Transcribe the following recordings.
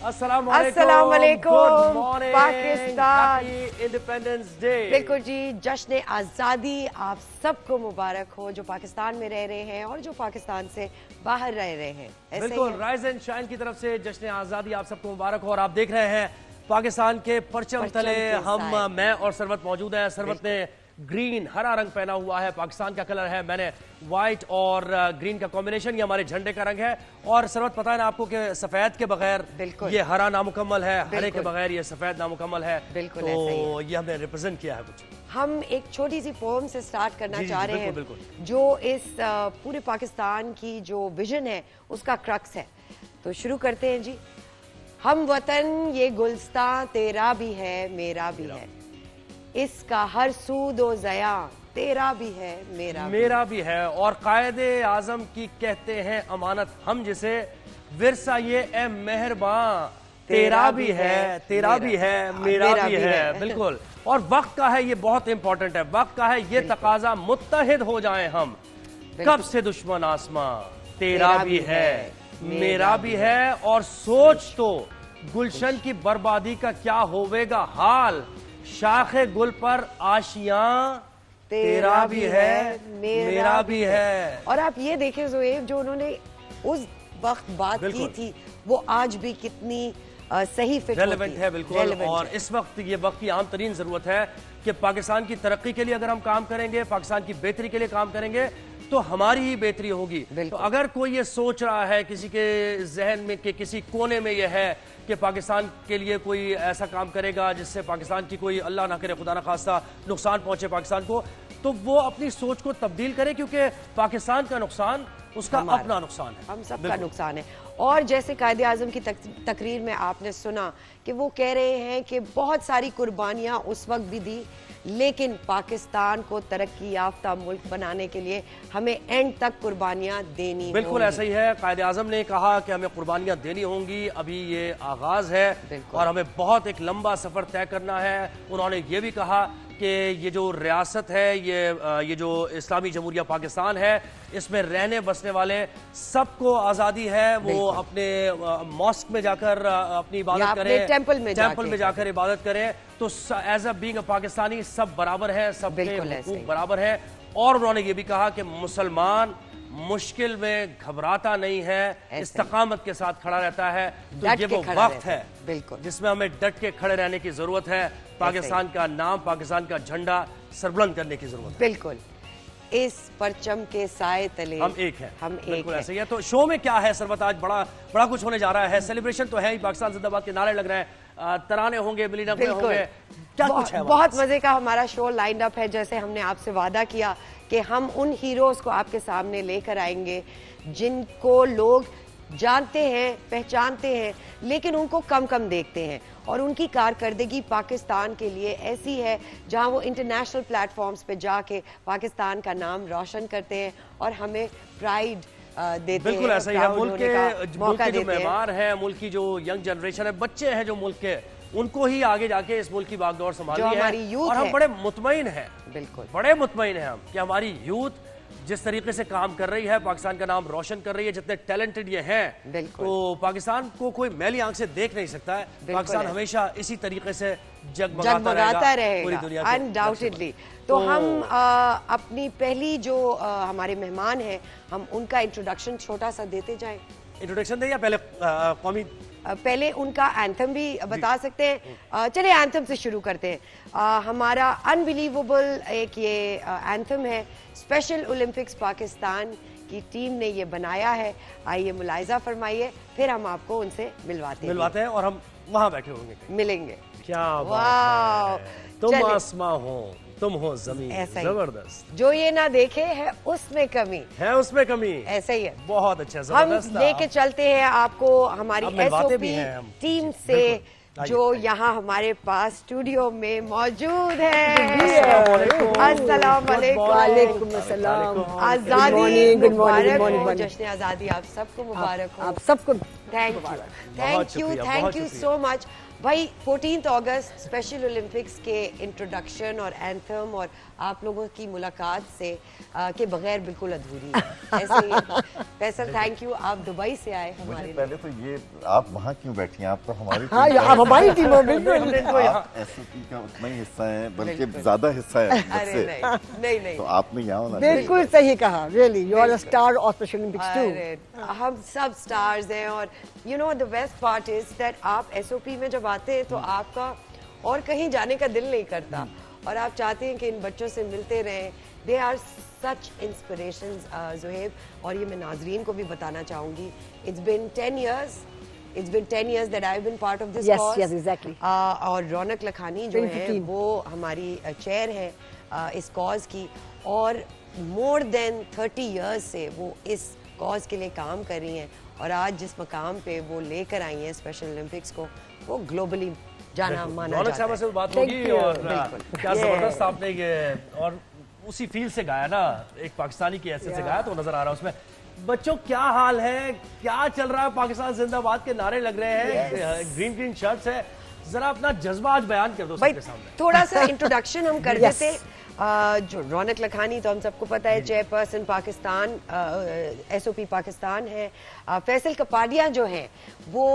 अस्सलाम वालेकुम Pakistan, independence day. बिल्कुल जी, जश्न आज़ादी आप सबको मुबारक हो जो पाकिस्तान में रह रहे हैं और जो पाकिस्तान से बाहर रह रहे हैं। बिल्कुल, राइज एंड शाइन की तरफ से जश्न आज़ादी आप सबको मुबारक हो। और आप देख रहे हैं पाकिस्तान के परचम तले मैं और सरवत मौजूद हैं। सरवत ने ग्रीन हरा रंग पहना हुआ है, पाकिस्तान का कलर है। मैंने व्हाइट और ग्रीन का कॉम्बिनेशन, ये हमारे झंडे का रंग है। और सरवत, पता है ना आपको कि सफेद के बगैर ये हरा नामुकम्मल है, हरे के बगैर ये सफेद नामुकम्मल है। बिल्कुल, तो ये हमने रिप्रेजेंट किया है कुछ। हम एक छोटी सी पोएम से स्टार्ट करना चाह रहे हैं जो इस पूरे पाकिस्तान की जो विजन है उसका क्रक्स है। तो शुरू करते हैं जी। हम वतन ये गुलस्तां तेरा भी है मेरा भी है, इसका हर सूद व ज़या तेरा भी है मेरा भी है। और कायदे आजम की कहते हैं अमानत हम जिसे, विरसा ये ए मेहरबान तेरा भी है तेरा भी है मेरा भी है। बिल्कुल। और वक्त का है, ये बहुत इंपॉर्टेंट है, वक्त का है ये तकाजा मुत्तहिद हो जाएं हम, कब से दुश्मन आसमां तेरा भी है मेरा भी है। और सोच तो गुलशन की बर्बादी का क्या होवेगा हाल, शाखे गुल पर आशियां तेरा भी है मेरा भी है। और आप ये देखें ज़ुएब, जो उन्होंने उस वक्त बात की थी वो आज भी कितनी सही फिट रेलेवेंट है। बिल्कुल। और इस वक्त ये वक्त की आम तरीन जरूरत है कि पाकिस्तान की तरक्की के लिए अगर हम काम करेंगे, पाकिस्तान की बेहतरी के लिए काम करेंगे तो हमारी ही बेहतरी होगी। तो अगर कोई ये सोच रहा है, किसी के जहन में कि किसी कोने में ये है कि पाकिस्तान के लिए कोई ऐसा काम करेगा जिससे पाकिस्तान की कोई अल्लाह ना करे खुदा ना खास्ता नुकसान पहुंचे पाकिस्तान को, तो वो अपनी सोच को तब्दील करे, क्योंकि पाकिस्तान का नुकसान उसका अपना नुकसान है, हम सबका नुकसान है। और जैसे कायदे आजम की तकरीर में आपने सुना कि वो कह रहे हैं कि बहुत सारी कुर्बानियां उस वक्त भी दी, लेकिन पाकिस्तान को तरक्की याफ्ता मुल्क बनाने के लिए हमें एंड तक कुर्बानियां देनी। बिल्कुल ऐसा ही है। कायदे आजम ने कहा कि हमें कुर्बानियां देनी होंगी, अभी ये आगाज है और हमें बहुत एक लंबा सफर तय करना है। उन्होंने ये भी कहा कि ये जो रियासत है, ये जो इस्लामी जमहूरिया पाकिस्तान है, इसमें रहने बसने वाले सबको आज़ादी है, वो अपने मॉस्क में जाकर अपनी इबादत करें, टेंपल में जाकर इबादत करें। तो as a being a Pakistani सब बराबर है, सबके हुकूक बराबर है। और उन्होंने ये भी कहा कि मुसलमान मुश्किल में घबराता नहीं है, इस्तकामत के साथ खड़ा रहता है। तो ये वो वक्त है बिल्कुल जिसमें हमें डट के खड़े रहने की जरूरत है, पाकिस्तान का नाम, पाकिस्तान का झंडा सरबुलंद करने की जरूरत है। बिल्कुल, इस परचम के साए तले हम एक हैं, हम बिल्कुल ऐसे ही है। तो शो में क्या है सरबत, आज बड़ा कुछ होने जा रहा है। सेलिब्रेशन तो है ही, पाकिस्तान जिंदाबाद के नारे लग रहे हैं, तराने होंगे, मिलीना होंगे, क्या कुछ है। बहुत मजे का हमारा शो लाइंड अप है। जैसे हमने आपसे वादा किया कि हम उन हीरोज को आपके सामने लेकर आएंगे जिनको लोग जानते हैं, पहचानते हैं, लेकिन उनको कम कम देखते हैं। और उनकी कारकर्दगी पाकिस्तान के लिए ऐसी है जहां वो इंटरनेशनल प्लेटफॉर्म्स पे जाके पाकिस्तान का नाम रोशन करते हैं और हमें प्राइड देते हैं। बिल्कुल ऐसा ही है। मुल्क के जो मेहमान है, मुल्क की जो यंग जनरेशन है, बच्चे हैं जो मुल्क के, उनको ही आगे जाके इस मुल्क की बागडोर संभालनी है। और हम बड़े मुतमईन हैं, बिल्कुल बड़े मुतमईन हैं हम कि हमारी यूथ जिस तरीके से काम कर रही है, पाकिस्तान का नाम रोशन कर रही है, जितने टैलेंटेड ये हैं, तो पाकिस्तान को कोई मैली आंख से देख नहीं सकता है। पाकिस्तान हमेशा इसी तरीके से जगमगाता रहेगा पूरी दुनिया में, अनडाउटेडली। तो हम अपनी पहली जो हमारे मेहमान हैं, हम उनका इंट्रोडक्शन छोटा सा देते जाएं। इंट्रोडक्शन दें या पहले कौमी, पहले उनका एंथम भी बता सकते हैं। चलिए एंथम से शुरू करते हैं। हमारा अनबिलीवेबल एक ये एंथम है, स्पेशल ओलंपिक्स पाकिस्तान की टीम ने ये बनाया है। आइए मुलाहिजा फरमाइए, फिर हम आपको उनसे मिलवाते हैं और हम वहां बैठे होंगे, मिलेंगे। क्या बात है, तुम आसमां हो तुम हो जमीन, जबरदस्त। जो ये ना देखे है उसमें कमी है, उसमें कमी, ऐसा ही है। बहुत अच्छा, हम लेके चलते हैं आपको हमारी एसओपी टीम से जो यहाँ हमारे पास स्टूडियो में मौजूद है। अस्सलाम वालेकुम, आजादी मुबारक हो, जश्न आजादी आप सबको मुबारक हो। आप सबको थैंक यू सो मच। भाई 14 अगस्त स्पेशल ओलंपिक्स के इंट्रोडक्शन और एंथम और आप लोगों की मुलाकात से के बगैर बिल्कुल अधूरी है। ऐसे ही फैसल, थैंक यू, आप दुबई से आए मुझे हमारे पहले तो ये आप वहाँ क्यों बैठी हैं? आप तो हमारी हाँ, टीम आप हमारी टीम हो, बिल्कुल। आप एसओपी का उतना ही हिस्सा है, बल्कि ज्यादा हिस्सा है अरे मुझसे। नहीं नहीं तो आपने यहाँ होना चाहिए। बिल्कुल सही कहा, really you are a star of special Olympics too. अरे हम सब स्टार्स हैं और you know the best part is that आप एसओपी में जब आते हैं तो आपका और कहीं जाने का दिल नहीं करता और आप चाहते हैं कि इन बच्चों से मिलते रहें। They are such inspirations Zuhaib, और ये मैं नाजरीन को भी बताना चाहूँगी। It's been 10 years that I've been part of this Yes, cause. yes, exactly. और रौनक लखानी जो है 2015 वो हमारी चेयर है इस कॉज की, और मोर देन 30 years से वो इस कॉज के लिए काम कर रही हैं और आज जिस मकाम पे वो लेकर आई हैं स्पेशल ओलंपिक्स को, वो ग्लोबली जाना माना रौनक जाता साहब है। से बात Thank होगी you. और बिल्कुल। क्या Yeah. जबरदस्त आपने ये और उसी फील्ड से गाया ना, एक पाकिस्तानी की हैसियत से गाया तो नजर आ रहा है उसमें। बच्चों क्या हाल है, क्या चल रहा है? पाकिस्तान जिंदाबाद के नारे लग रहे हैं, ग्रीन ग्रीन शर्ट्स है, जरा अपना जज्बा आज बयान कर दो भाई सबके सामने। थोड़ा सा इंट्रोडक्शन हम कर Yes. देते। जो रौनक लखानी तो हम सबको पता है, चेयरपर्सन पाकिस्तान एसओपी पाकिस्तान है। फैसल कपाडिया जो हैं वो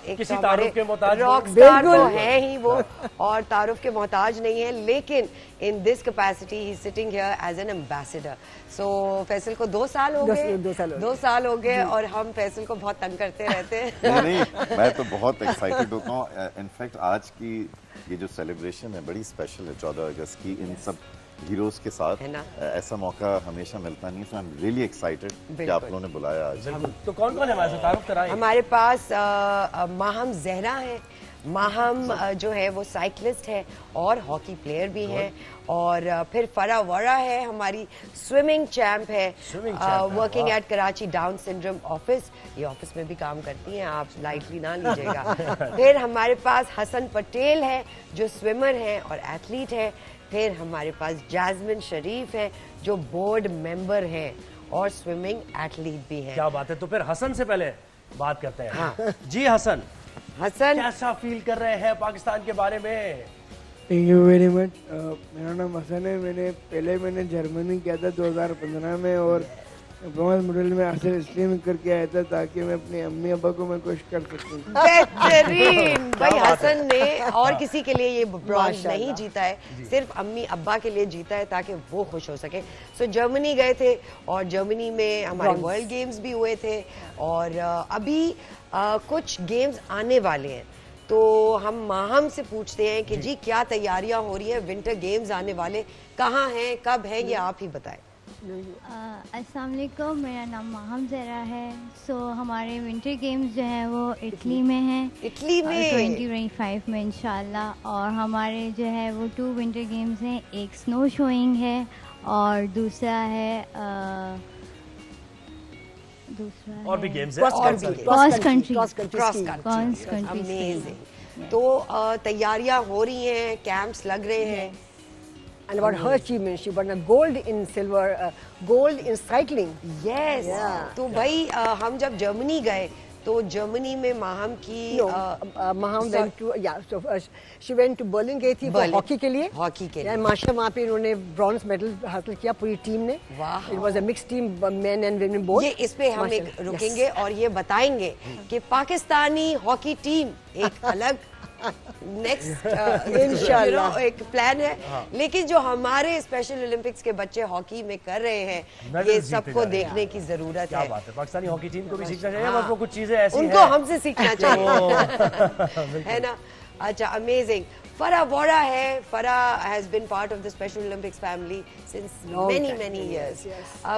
एक किसी तो तारुफ के मोहताज रॉक नहीं। स्टार तो बिल्कुल। है ही वो, और तारुफ के मोहताज नहीं है, लेकिन in this capacity he sitting here as an ambassador. So Faisal को 2 साल हो गए, 2 साल हो गए। और हम फैसल को बहुत तंग करते रहते हैं। नहीं, मैं तो बहुत एक्साइटेड होता हूँ। इनफैक्ट आज की ये जो सेलिब्रेशन है बड़ी स्पेशल है, 14 अगस्त की, इन सब हीरोज के साथ। है ना? ऐसा मौका हमेशा मिलता नहीं है, सो आई एम रियली एक्साइटेड कि बिल्कुल। आप लोगों ने बुलाया आज। बिल्कुल। तो कौन कौन है हमारे साथ? तारुफ कराएं। हमारे पास माहम जहरा है। माहम जो है वो साइकिलिस्ट है और हॉकी प्लेयर भी है। और फिर फरा वरा है, हमारी स्विमिंग चैंप है, Swimming champ है, वर्किंग वाह। At Karachi down syndrome office. ये ऑफिस में भी काम करती हैं, आप लाइटली ना लीजिएगा। फिर हमारे पास हसन पटेल है जो स्विमर है और एथलीट है। फिर हमारे पास जैस्मिन शरीफ है जो बोर्ड मेंबर है और स्विमिंग एथलीट भी है। क्या बात है। तो फिर हसन से पहले बात करते हैं। हाँ। जी हसन, हसन, कैसा फील कर रहे हैं पाकिस्तान के बारे में? Thank you very much. मेरा नाम हसन है। मैंने जर्मनी किया था 2015 में, और ब्रॉन्ज मेडल में हासिल इसलिए मैं करके आया था ताकि मैं अपने अम्मी अब्बा को मैं खुश कर सकूं। बेहतरीन भाई। हसन ने और किसी के लिए ये ब्रॉन्ज माशाल्लाह। नहीं जीता है, सिर्फ अम्मी अब्बा के लिए जीता है ताकि वो खुश हो सके। सो जर्मनी गए थे और जर्मनी में हमारे Bronze। वर्ल्ड गेम्स भी हुए थे, और अभी कुछ गेम्स आने वाले हैं। तो हम माहम से पूछते हैं कि जी क्या तैयारियां हो रही हैं, विंटर गेम्स आने वाले कहाँ हैं, कब हैं, ये आप ही बताएं। अस्सलाम वालेकुम, मेरा नाम माहम ज़रा है। सो हमारे विंटर गेम्स जो हैं वो इटली में हैं, इटली में 2025 में इंशाल्लाह। और हमारे जो है वो 2 विंटर गेम्स हैं, एक स्नो शोइंग है और दूसरा है और भी गेम्स है। Cross country cross Cross country. country amazing. तो तैयारियां हो रही हैं, कैंप्स लग रहे हैं। And about her achievement, she won a gold in silver, gold in cycling. Yes. Yeah. तो भाई हम जब जर्मनी गए तो जर्मनी में माहम की No, Maham went to, yeah, so she went to Berlin, गई थी Berlin. हॉकी के लिए। हॉकी के लिए। Yeah, माशा वहाँ पे उन्होंने ब्रॉन्ज मेडल हासिल किया पूरी टीम ने। वाह। It was a mixed team, men and women both. ये इस पे हम एक माशाल्लाह, रुकेंगे और ये बताएंगे कि पाकिस्तानी हॉकी टीम एक अलग नेक्स्ट इंशाल्लाह। एक प्लान है, लेकिन जो हमारे स्पेशल ओलंपिक्स के बच्चे हॉकी में कर रहे हैं, Medals ये जीते सबको जा रहे हैं। देखने की जरूरत क्या है। बात है। पाकिस्तानी हॉकी टीम को भी सीखना चाहिए, हाँ। बस वो कुछ चीजें ऐसी उनको हैं। हमसे सीखना चाहिए, है ना? अच्छा, अमेजिंग। फरा वोरा है। Farah has been part of the special Olympics family since many years.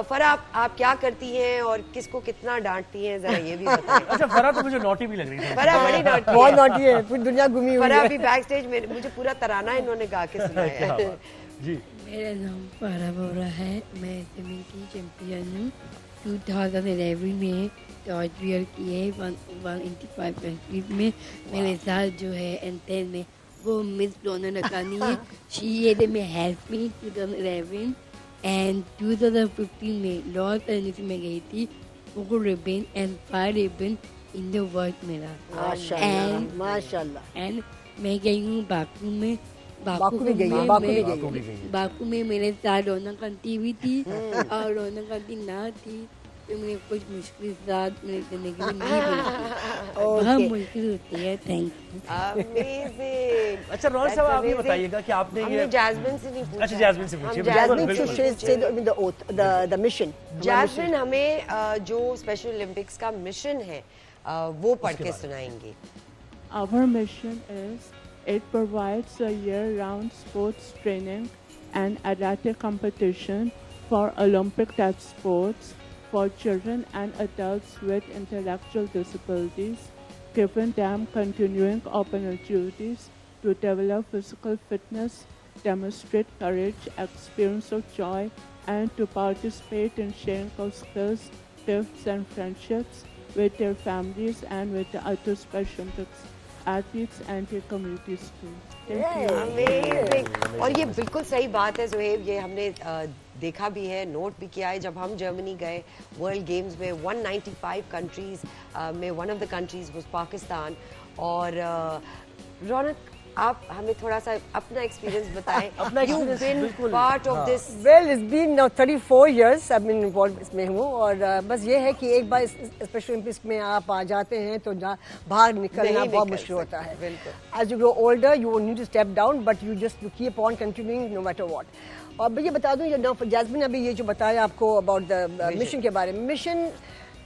Farah, आप क्या करती हैं और किसको कितना डांटती हैं, जरा ये भी बताएं। अच्छा, फरा तो मुझे नोटी भी लग रही थी। फरा बड़ी नॉटी बहुत है। नॉटी है, पूरी दुनिया घूमी हुई फरा है। अभी बैक स्टेज में मुझे पूरा तराना इन्होंने गा के सुनाया क्या है। बात। जी, मेरा नाम फारा बोरा है। मैं स्विमिंग की चैम्पियन हूँ। 2011 में टॉर्च वियर किए 185 कंट्रीज में। मेरे साथ जो है एंटेन में वो मिस डोना नकानी है। शी एड में हेल्प मी 2011 एंड 2015 में लॉस एंजल्स में गई थी। वो ribbon and 5 ribbon in the world मेरा। माशाल्लाह माशाल्लाह। एंड मैं गई हूँ बाकू में। बाकू भी गई है, बाकू भी गई है। बाकू में मेरे साथ रौनक आंटी भी थी और रौनक आंटी ना थी तो मेरे कुछ मुश्किल साथ मेरी जिंदगी में नहीं बनी। बहुत मुश्किल होती है। Thank you. Amazing. अच्छा रौनक साहब आप ये बताइएगा कि आपने हमने ये जैस्मिन से नहीं पूछा। अच्छा जैस्मिन से पूछिए। Jasmine बिल्कुल, should बिल्कुल। say the oath, the mission. Jasmine हमें जो स्पेशल ओलंपिक्स का मिशन है वो पढ़ के सुनाएंगे। Our mission is it provides a year-round sports training and athletic competition for Olympic type sports for children and adults with intellectual disabilities, giving them continuing opportunities to develop physical fitness, demonstrate courage, experience of joy, and to participate in sharing of skills, gifts, and friendships with their families and with the other Special Olympics athletes and their communities too. Thank you. Amazing. और ये बिल्कुल सही बात है ज़ुहैब, ये हमने देखा भी है, नोट भी किया है। जब हम जर्मनी गए वर्ल्ड गेम्स में 195 कंट्रीज में one of the countries was Pakistan. और रौनक आप हमें थोड़ा सा अपना एक्सपीरियंस बताएं। अपना You've experience, been बिल्कुल। part of this। Well, it's been now 34 years I've been involved इसमें हूँ। और बस ये है कि एक बार स्पेशल ओलंपिक्स में आप आ जाते हैं तो बाहर निकलना बहुत मुश्किल होता है। बिल्कुल। As you grow older, you need to step down, but you just keep on continuing no matter what. और मैं ये बता दूँ, जैस्मिन अभी ये जो बताया आपको अबाउट द मिशन के बारे में, मिशन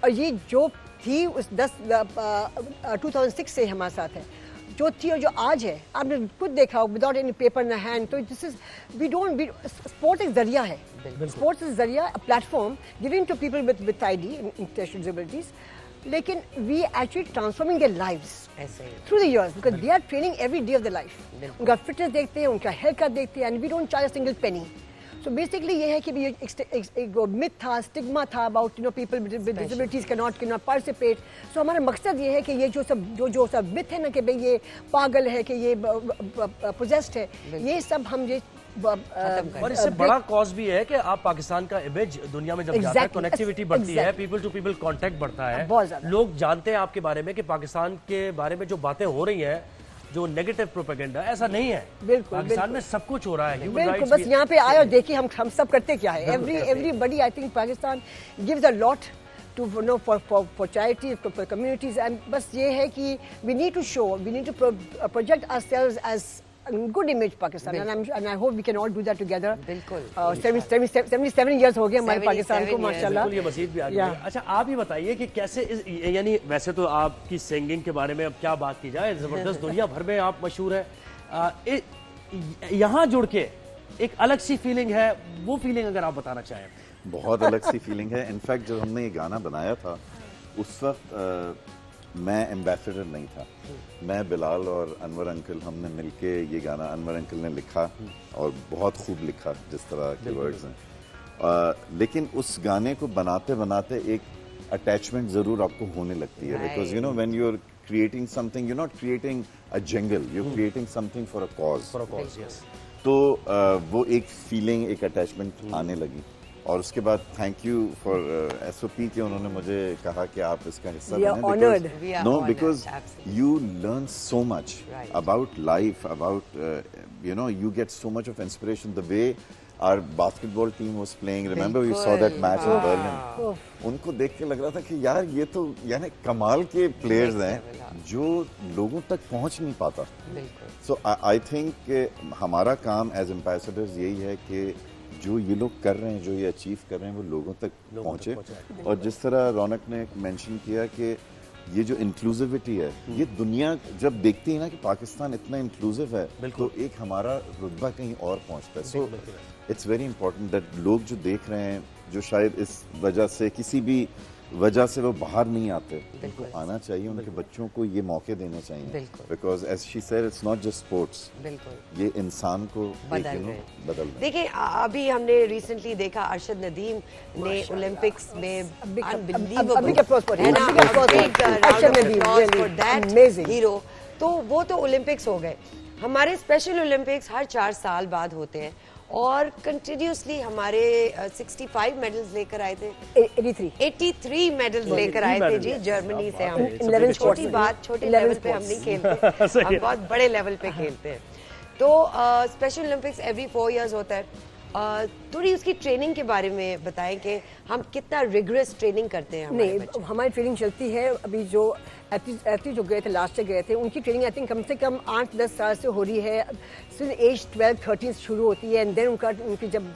और ये जो थी उस 2006 से हमारे साथ है, जो थी और जो आज है आपने खुद देखा हो, without any paper in hand. तो this is we don't sport एक जरिया है, स्पोर्ट्स इज जरिया, a platform giving to people with ID intellectual disabilities, लेकिन we actually transforming their lives through the years because they are training every day of the life. उनका fitness देखते हैं, उनका hair cut देखते हैं, and we don't charge a single penny. So basically ये है कि एक मिथ था, स्टिग्मा था about people with disabilities cannot participate। So हमारा मकसद ये है कि ये जो सब मिथ है ना कि भाई ये पागल है, कि ये possessed है, ये सब हम ये और इससे बड़ा कॉज भी है कि आप पाकिस्तान का इमेज दुनिया में जब जाता है, कनेक्टिविटी बढ़ती है, पीपल टू पीपल कांटेक्ट बढ़ता है, लोग जानते हैं आपके बारे में कि पाकिस्तान के बारे में जो बातें हो रही हैं, जो नेगेटिव प्रोपेगेंडा, ऐसा नहीं है। बिल्कुल, पाकिस्तान में सब कुछ हो रहा है। बिल्कुल, बस यहाँ पे आए और देखिए हम सब करते क्या है। Everybody I think Pakistan gives a lot to for charities, for communities, and बस ये है कि we need to show, we need to project ourselves as a good image Pakistan, and I hope we can all do that together। बिल्कुल। 77 years हो गए हमारे पाकिस्तान को माशाल्लाह। ये मजीद भी आगे बढ़े। अच्छा आप ये बताइए कि कैसे यानी वैसे तो आपकी सिंगिंग के बारे में अब क्या बात की जाए, जबरदस्त दुनिया भर में आप मशहूर है, यहाँ जुड़ के एक अलग सी फीलिंग है, वो फीलिंग अगर आप बताना चाहें। बहुत अलग सी फीलिंग है। इनफैक्ट जब हमने ये गाना बनाया था उस वक्त मैं एम्बेसडर नहीं था, मैं बिलाल और अनवर अंकल हमने मिलके ये गाना, अनवर अंकल ने लिखा और बहुत खूब लिखा जिस तरह के वर्ड्स हैं, लेकिन उस गाने को बनाते बनाते एक अटैचमेंट ज़रूर आपको होने लगती है, because you know when you are creating something, you not creating a jungle, you are creating something for a cause. तो वो एक फीलिंग, एक अटैचमेंट आने लगी। और उसके बाद थैंक यू फॉर SOP कि उन्होंने मुझे कहा कि आप इसका हिस्सा बने, no because you learn so much about life, about you know, you get so much of inspiration. The way our basketball team was playing, remember we saw that match in Berlin, उनको देख के लग रहा था कि यार ये तो यानी कमाल के प्लेयर्स हैं जो लोगों तक पहुंच नहीं पाता। So I think हमारा काम एज एम्बेसडर्स यही है कि जो ये लोग कर रहे हैं, जो ये अचीव कर रहे हैं, वो लोगों तक पहुंचे। और जिस तरह रौनक ने मेंशन किया कि ये जो इंक्लूसिविटी है, ये दुनिया जब देखती है ना कि पाकिस्तान इतना इंक्लूसिव है, तो एक हमारा रुतबा कहीं और पहुंचता है। So it's very important that लोग जो देख रहे हैं, जो शायद इस वजह से किसी भी वजह से वो बाहर नहीं आते, उनको आना चाहिए, उनके बच्चों को ये मौके देने चाहिए, because as she said it's not just sports, ये इंसान को बदल रहे। देखिए अभी हमने रिसेंटली देखा अरशद नदीम ने ओलंपिक्स में हीरो, तो वो तो ओलंपिक्स हो गए। हमारे स्पेशल ओलंपिक्स हर 4 साल बाद होते हैं और कंटिन्यूसली हमारे 65 मेडल्स लेकर आए थे, 83 मेडल्स लेकर आए थे जी जर्मनी से। हम छोटी बात, छोटे लेवल पे हम नहीं खेलते, हम बहुत बड़े लेवल पे खेलते हैं। तो स्पेशल ओलंपिक्स एवरी 4 इयर्स होता है। थोड़ी उसकी ट्रेनिंग के बारे में बताएं कि हम कितना रिगरस ट्रेनिंग करते हैं। नहीं, हमारी ट्रेनिंग चलती है। अभी जो एथलीट जो गए थे लास्ट ईयर गए थे, उनकी ट्रेनिंग आई थिंक कम से कम 8-10 साल से हो रही है। सिर्फ एज 12-13 शुरू होती है एंड देन उनकी जब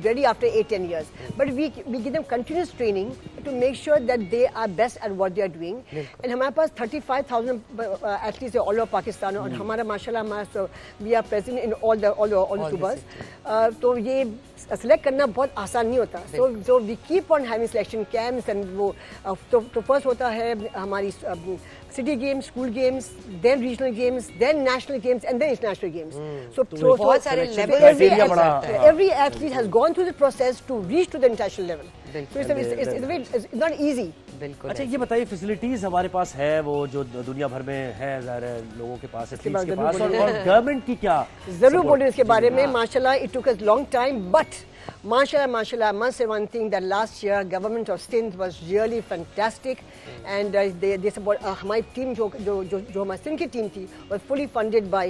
ready after 8-10 years, but we give them continuous training to make sure that they are best at what they are doing. And हमारे पास 35,000 एथलीट्स है ऑल ओवर पाकिस्तान, और हमारा माशाल्लाह we are present in all the सूबर्स। तो ये select करना बहुत आसान नहीं होता। So we keep on having selection camps and वो तो फर्स्ट होता है हमारी city games, school games, then regional games, then national games and then international games. So बहुत सारे level, every athlete has gone through the process to reach to the international level. It's not easy. बिल्कुल। अच्छा, ये बताइए facilities हमारे पास है वो जो दुनिया भर में है, ज़ाहिर है लोगों के पास, एथलीट्स के पास, और गवर्नमेंट की क्या जरूर बोले इसके बारे में। माशाल्लाह it took us long time, but Mashallah, I must say one thing, that last year government of Sindh was really fantastic, and they support हमारी टीम जो हमारी सिंध की टीम थी was fully funded by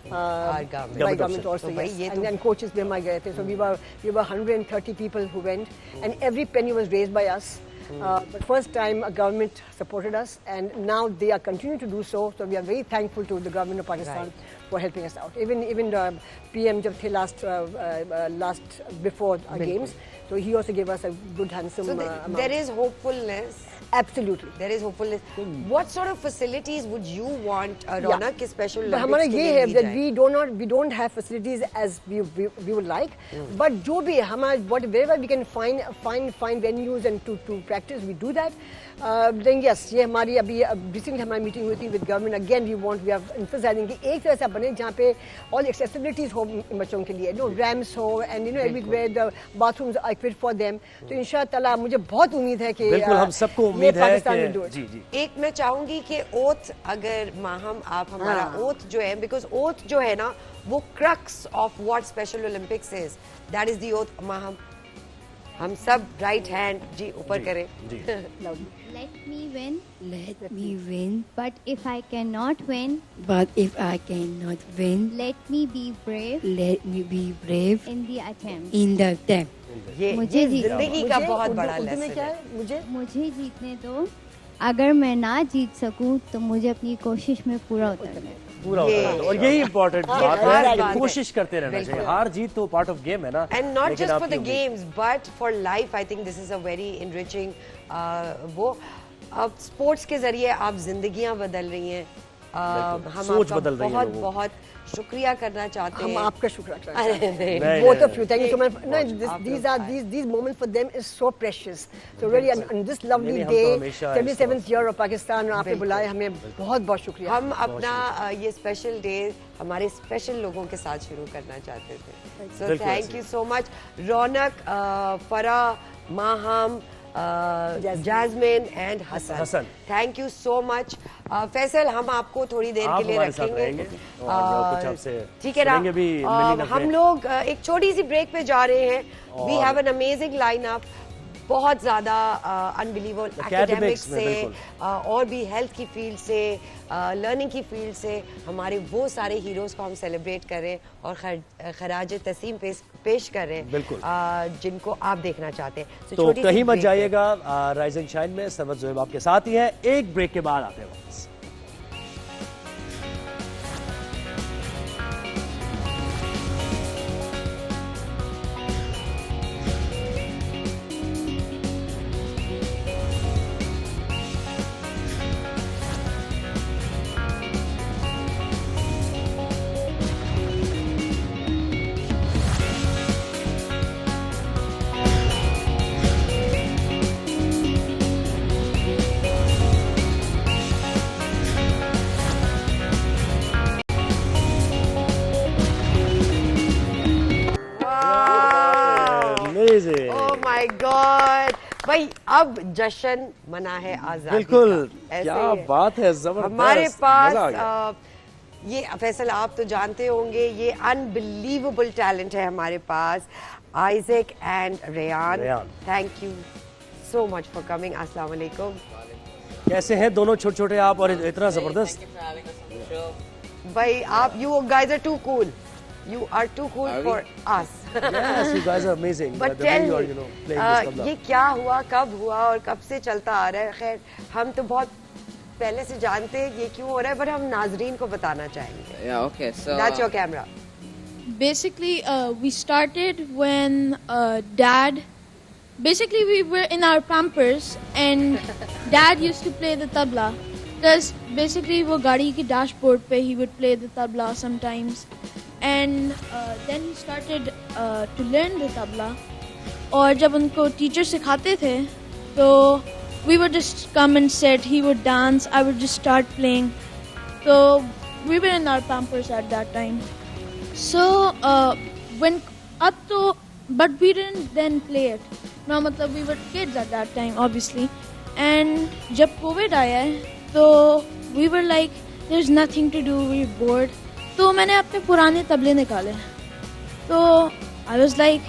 government also, yes. And coaches भी हमारे गए थे, so we were 130 people who went, and every penny was raised by us. But first time a government supported us, and now they are continuing to do so. So we are very thankful to the government of Pakistan for helping us out. Even the PM jab the last before our games, so he also gave us a good handsome amount. There is hopefulness. Absolutely, there is hopefulness. What sort of facilities would you want, Ronak, ke special Olympics? हमारा ये है that we don't have facilities as we would like, but जो भी हमारा wherever we can find venues and to practice, we do that. Then yes, ये हमारी अभी recently हमारी मीटिंग हुई थी with government. Again we are emphasizing कि एक तरह से बने जहाँ पे all accessibilities हो बच्चों के लिए, ramps हो, and everywhere the bathrooms are equipped for them. तो इंशाअल्लाह ताला मुझे बहुत उम्मीद है कि बिल्कुल हम सबको उम्मीद है कि जी। एक मैं चाहूंगी कि ओथ, अगर माहम आप हमारा ओथ जो है, बिकॉज ओथ जो है ना वो crux of what special Olympics is, that is the oath. Maham हम सब राइट हैंड जी ऊपर करें। Let me win. Let me win. But if I cannot win, But if I cannot win, let me be brave let me be brave in the attempt. in the attempt. मुझे जिंदगी का बहुत बड़ा उर्दू में lesson क्या है। है? मुझे जीतने दो। अगर मैं ना जीत सकूं तो मुझे अपनी कोशिश में पूरा उतरना है। पूरा होता है, और यही इंपॉर्टेंट बात है कि कोशिश करते रहना चाहिए। हार जीत तो पार्ट ऑफ गेम है ना, and not just for the games but for life. I think this is a very enriching वो अब स्पोर्ट्स के जरिए आप जिंदगियां बदल रही हैं। हम सोच आपका बदल रही है बहुत बहुत शुक्रिया करना चाहते हैं। हम आपका शुक्रिया करते अरे हैं। नहीं, Both of you, thank you so much. No, these moments for them is so precious. So really, on this lovely day, 77th year of Pakistan, आपने बुलाए, हमें बहुत बहुत शुक्रिया। हम अपना ये स्पेशल डे हमारे स्पेशल लोगों के साथ शुरू करना चाहते थे। So thank you so much Raunaq, Farah, Maham, Jasmine and Hasan. Thank you so much. Faisal, हम आपको थोड़ी देर के लिए रखेंगे, ठीक है ना? हम लोग एक छोटी सी ब्रेक पे जा रहे हैं। We have an amazing line up, बहुत ज़्यादा अनबिलीवेबल एकेडमिक्स से और भी हेल्थ की फील्ड से, लर्निंग की फील्ड से हमारे वो सारे हीरोज़ को हम सेलिब्रेट करें और खराज तस्लीम पेश कर रहे हैं जिनको आप देखना चाहते हैं। तो कहीं मत जाइएगा, राइज एंड शाइन में सरवत ज़ोहैब आपके साथ ही है। एक ब्रेक के बाद आते हैं वापस। ओह माय गॉड भाई, अब जश्न मना है आजादी। बिल्कुल, क्या बात है, जबरदस्त। हमारे पास ये फैसल आप तो जानते होंगे, ये अनबिलीवेबल टैलेंट है हमारे पास, Isaac and Rayan. Thank you so much for coming. अस्सलाम वालेकुम। कैसे हैं दोनों छोटे छोटे आप और इतना जबरदस्त? भाई आप, you guys are too cool. You are too cool for us. Yes, you guys are amazing. But The way tell you are, me, you know, playing this tabla. ये क्या हुआ, कब हुआ और कब से चलता आ रहा है? खैर हम तो बहुत पहले से जानते हैं ये क्यों हो रहा है, पर हम नाजरीन को बताना चाहेंगे। Yeah, okay. So That's your camera. Basically, we started when Dad. Basically, we were in our Pampers, and Dad used to play the tabla. Because basically, वो गाड़ी की dashboard पे he would play the tabla sometimes, and then he started to learn the tabla. और जब उनको teacher सिखाते थे, तो we would just come and sit. He would dance. I would just start playing. So we were in our Pampers at that time. So when up to, but we didn't then play it. No, मतलब we were kids at that time, obviously. And जब COVID आया है, तो we were like, there's nothing to do, we're bored. तो मैंने अपने पुराने तबले निकाले. तो I was like,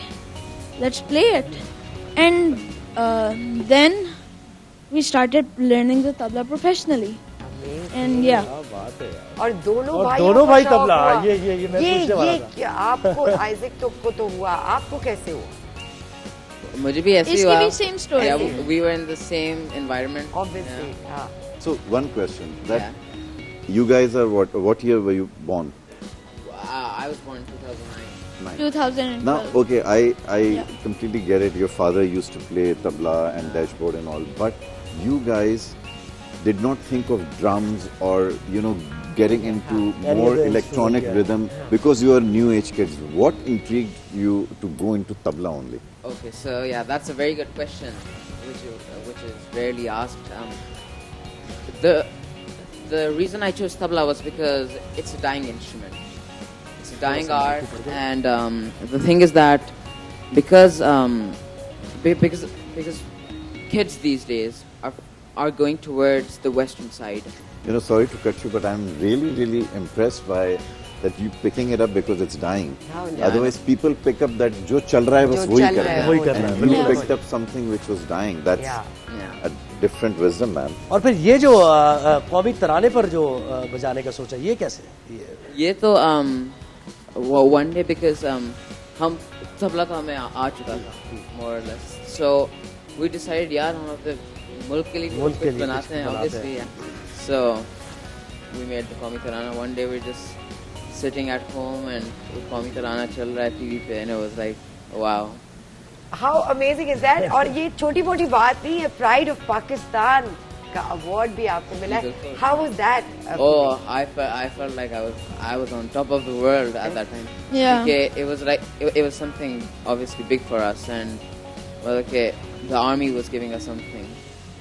let's play it. And then we started learning the tabla professionally. And yeah. और दोनों भाई तबला, ये मैं पूछने वाला था। क्या आपको आइजक को तो हुआ, आपको कैसे हुआ? मुझे भी ऐसे ही इसकी हुआ। भी same story. Yeah, we were in the same environment. Obviously, हाँ. So one question, that you guys are what year were you born? I was born in 2009. 2012. Now, okay, I completely get it. Your father used to play tabla and dashboard and all, but you guys did not think of drums or, you know, getting into more electronic rhythm because you are new age kids. What intrigued you to go into tabla only? Okay, so yeah, that's a very good question, which is rarely asked. The reason I chose tabla was because it's a dying instrument. It's a dying art, and the thing is that because kids these days are going towards the western side. You know, sorry to cut you, but I'm really impressed by that you picking it up because it's dying. Otherwise, people pick up that जो चल रहा है बस वही कर रहा है. And you picked up something which was dying. That's a different wisdom, man. और फिर ये जो कौमी तराने पर जो बजाने का सोचा, ये कैसे? ये तो one day because हम तबला तो हमें आ चुका था more or less. So we decided यार हम अपने मुल्क के लिए कुछ बनाते हैं obviously. So we made the Qawmi Tarana. One day we just sitting at home and Qawmi Tarana चल रहा है TV पे, and it was like wow. How amazing is that? और ये छोटी मोटी बात नहीं है, Pride of Pakistan का award भी आपको मिला है. How was that? Oh, I felt like I was on top of the world at that time. Yeah. Okay, it was like it was something obviously big for us, and well, okay, the army was giving us something.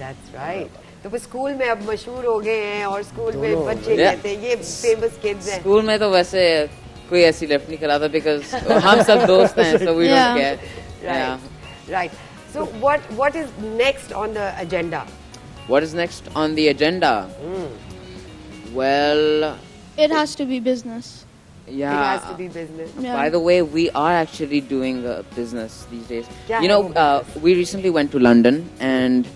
That's right. तो वो school में अब मशहूर हो गए हैं और school में बच्चे कहते हैं ये फेमस किड्स हैं. स्कूल में तो वैसे कोई ऐसी लेफ्ट नहीं कराता because हम सब दोस्त हैं, so we don't care. Right. So what is next on the agenda? What is next on the agenda? Well, It has to be business. yeah. It has to be business. Yeah. By the way, we are actually doing business these days. क्या You है know, वो we recently went to London and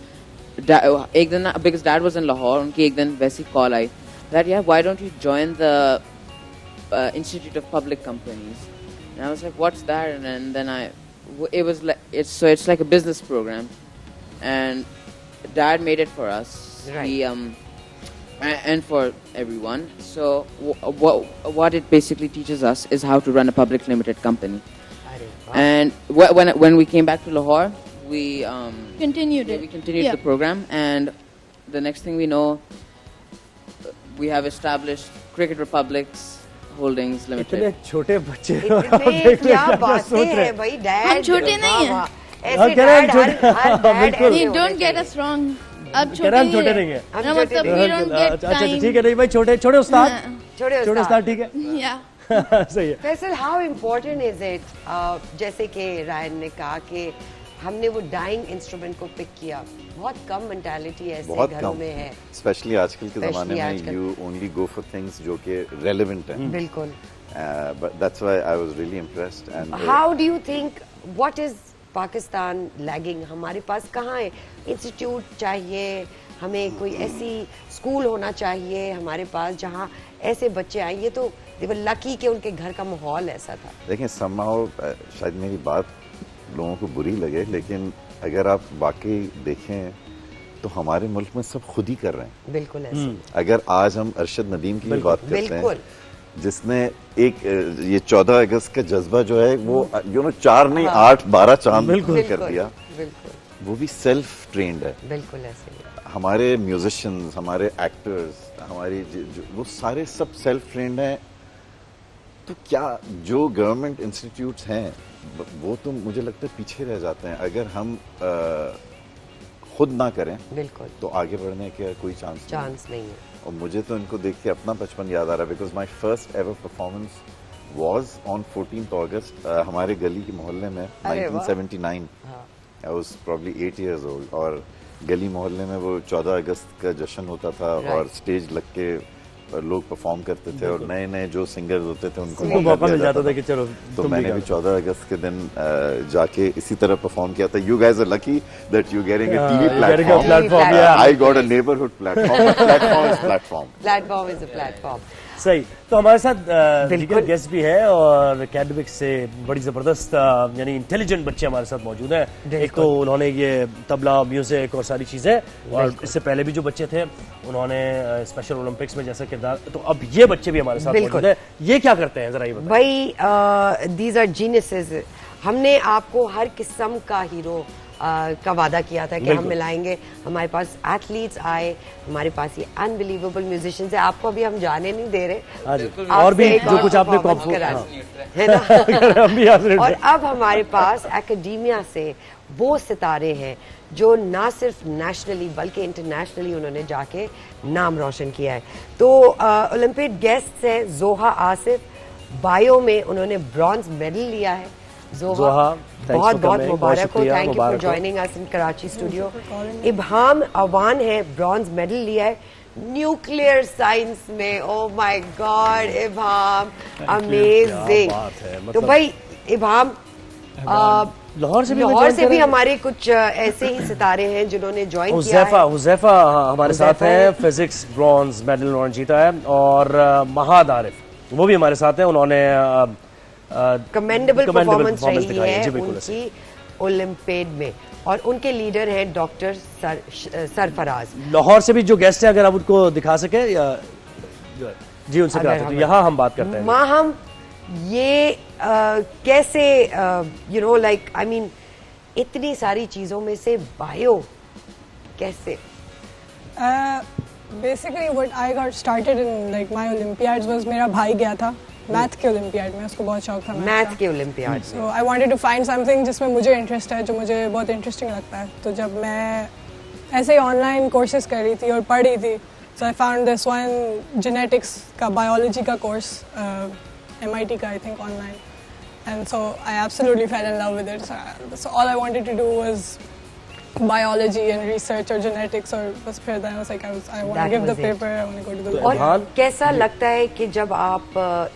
एक दिन because Dad was in Lahore, उनकी एक दिन वैसी call I that yeah, why don't you join the Institute of Public Companies? And I was like, what's that? And then it was like it's like a business program, and Dad made it for us. Right. He and for everyone. So what it basically teaches us is how to run a public limited company. And when we came back to Lahore, we Continued it. we continued Yeah. the program, and the next thing we know, we have established Cricket Republics Holdings Limited. इतने छोटे बच्चे इतने क्या बातें हैं भाई. Dad हम छोटे नहीं हैं. ऐसे डैड हर डैड नहीं, don't get us wrong. अब छोटे हम छोटे नहीं हैं. ना, मतलब we don't get अच्छा time. ठीक है, नहीं भाई छोटे उस्ताद, छोटे छोटे उस्ताद ठीक है. Yeah. सही है. Faisal, how important is it? जैसे कि रायन ने कहा कि हमने वो डाइंग इंस्ट्रूमेंट को पिक किया। बहुत कम मेंटालिटी ऐसे बहुत घरों कम में है। स्पेशली आजकल के ज़माने में you only go for things जो कि रेलेवेंट हैं। बिल्कुल। But that's why I was really impressed. And How do you think, what is Pakistan lagging? हमारे पास कहाँ है इंस्टीट्यूट चाहिए, हमें कोई ऐसी स्कूल होना चाहिए हमारे पास जहाँ ऐसे बच्चे आए। ये तो they were lucky कि उनके घर का माहौल ऐसा था। देखें somehow शायद मेरी बात लोगों को बुरी लगे, लेकिन अगर आप वाकई देखें तो हमारे मुल्क में सब खुद ही कर रहे हैं। बिल्कुल ऐसे। अगर आज हम अरशद नदीम की बात करते बिल्कुल। हैं, जिसने एक ये 14 अगस्त का जज्बा जो है वो 4 नहीं 8 12 चांद कर दिया। बिल्कुल। वो भी सेल्फ ट्रेन्ड है। बिल्कुल ऐसे ही। हमारे म्यूजिशियंस, हमारे एक्टर्स, हमारी वो सारे सब सेल्फ ट्रेन्ड हैं। तो क्या जो गवर्नमेंट इंस्टीट्यूट्स हैं वो तो मुझे लगता है पीछे रह जाते हैं। अगर हम खुद ना करें बिल्कुल तो आगे बढ़ने का कोई चांस नहीं है। और मुझे तो इनको देख के अपना बचपन याद आ रहा है, because my first ever performance was on 14th अगस्त हमारे गली के मोहल्ले में 1979। I was probably 8 years old और गली मोहल्ले में वो 14 अगस्त का जश्न होता था और स्टेज लग के लोग परफॉर्म करते थे और नए नए जो सिंगर्स होते थे उनको मौका मिल जाता था कि चलो। तो मैंने भी 14 अगस्त के दिन जाके इसी तरह परफॉर्म किया था। You guys are lucky that you getting a TV platform. I got a neighbourhood platform. Platform is a platform. सही। तो हमारे साथ लीगल गेस्ट भी है और अकेडमिक से बड़ी जबरदस्त यानी इंटेलिजेंट बच्चे हमारे साथ मौजूद हैं। एक तो उन्होंने ये तबला, म्यूजिक और सारी चीजें, और इससे पहले भी जो बच्चे थे उन्होंने स्पेशल ओलंपिक्स में जैसा किरदार, तो अब ये बच्चे भी हमारे साथ मौजूद हैं। ये क्या करते हैं जरा ये बताइए। भाई दीज आर जीनियसेस। हमने आपको हर किस्म का हीरो का वादा किया था कि हम मिलाएंगे। हमारे पास एथलीट्स आए, हमारे पास ये अनबिलीवेबल म्यूजिशियंस है। आपको अभी हम जाने नहीं दे रहे और भी जो कुछ आपने है ना। और अब हमारे पास एकेडमिया से वो सितारे हैं जो ना सिर्फ नेशनली बल्कि इंटरनेशनली उन्होंने जाके नाम रोशन किया है। तो ओलंपिक गेस्ट है जोहा आसिफ, बायो में उन्होंने ब्रॉन्ज मेडल लिया है। जोहा बहुत बहुत मुबारक हो। Thank you for joining us in Karachi studio. Ibham Awan है, ब्रॉन्ज मेडल लिया है न्यूक्लियर साइंस में। Oh my god Ibham, amazing. तो भाई इब्हाम लाहौर से भी हमारे कुछ ऐसे ही सितारे हैं जिन्होंने ज्वाइन किया है। हुज़ैफा हमारे साथ है, फिजिक्स ब्रॉन्ज मेडल उन्होंने जीता है। और महाद आरिफ वो भी हमारे साथ है, उन्होंने कमेंडेबल परफॉर्मेंस रही है उनकी ओलंपियाड में। और उनके लीडर हैं डॉक्टर सरफराज। लाहौर से भी जो गेस्ट हैं अगर आप उनको दिखा सके या जी उनसे कराते तो यहाँ हम बात करते हैं। हम ये कैसे लाइक आई मीन इतनी सारी चीजों में से बायो कैसे? Basically what I got started in like my Olympiads was, मेरा भाई गया था मैथ के ओलंपियाड में, उसको बहुत शौक था मैथ के olympiad. So I wanted to find something जिसमें मुझे इंटरेस्ट है, जो मुझे बहुत इंटरेस्टिंग लगता है। तो जब मैं ऐसे ही ऑनलाइन कोर्सेज कर रही थी और पढ़ रही थी, so I found this one genetics का बायोलॉजी का कोर्स MIT का I think online, and so I absolutely fell in love with it. So all I wanted to do was biology and research or genetics, और बस फिर then I was like I want to give the paper, I want to go to the lab. और कैसा लगता है कि जब आप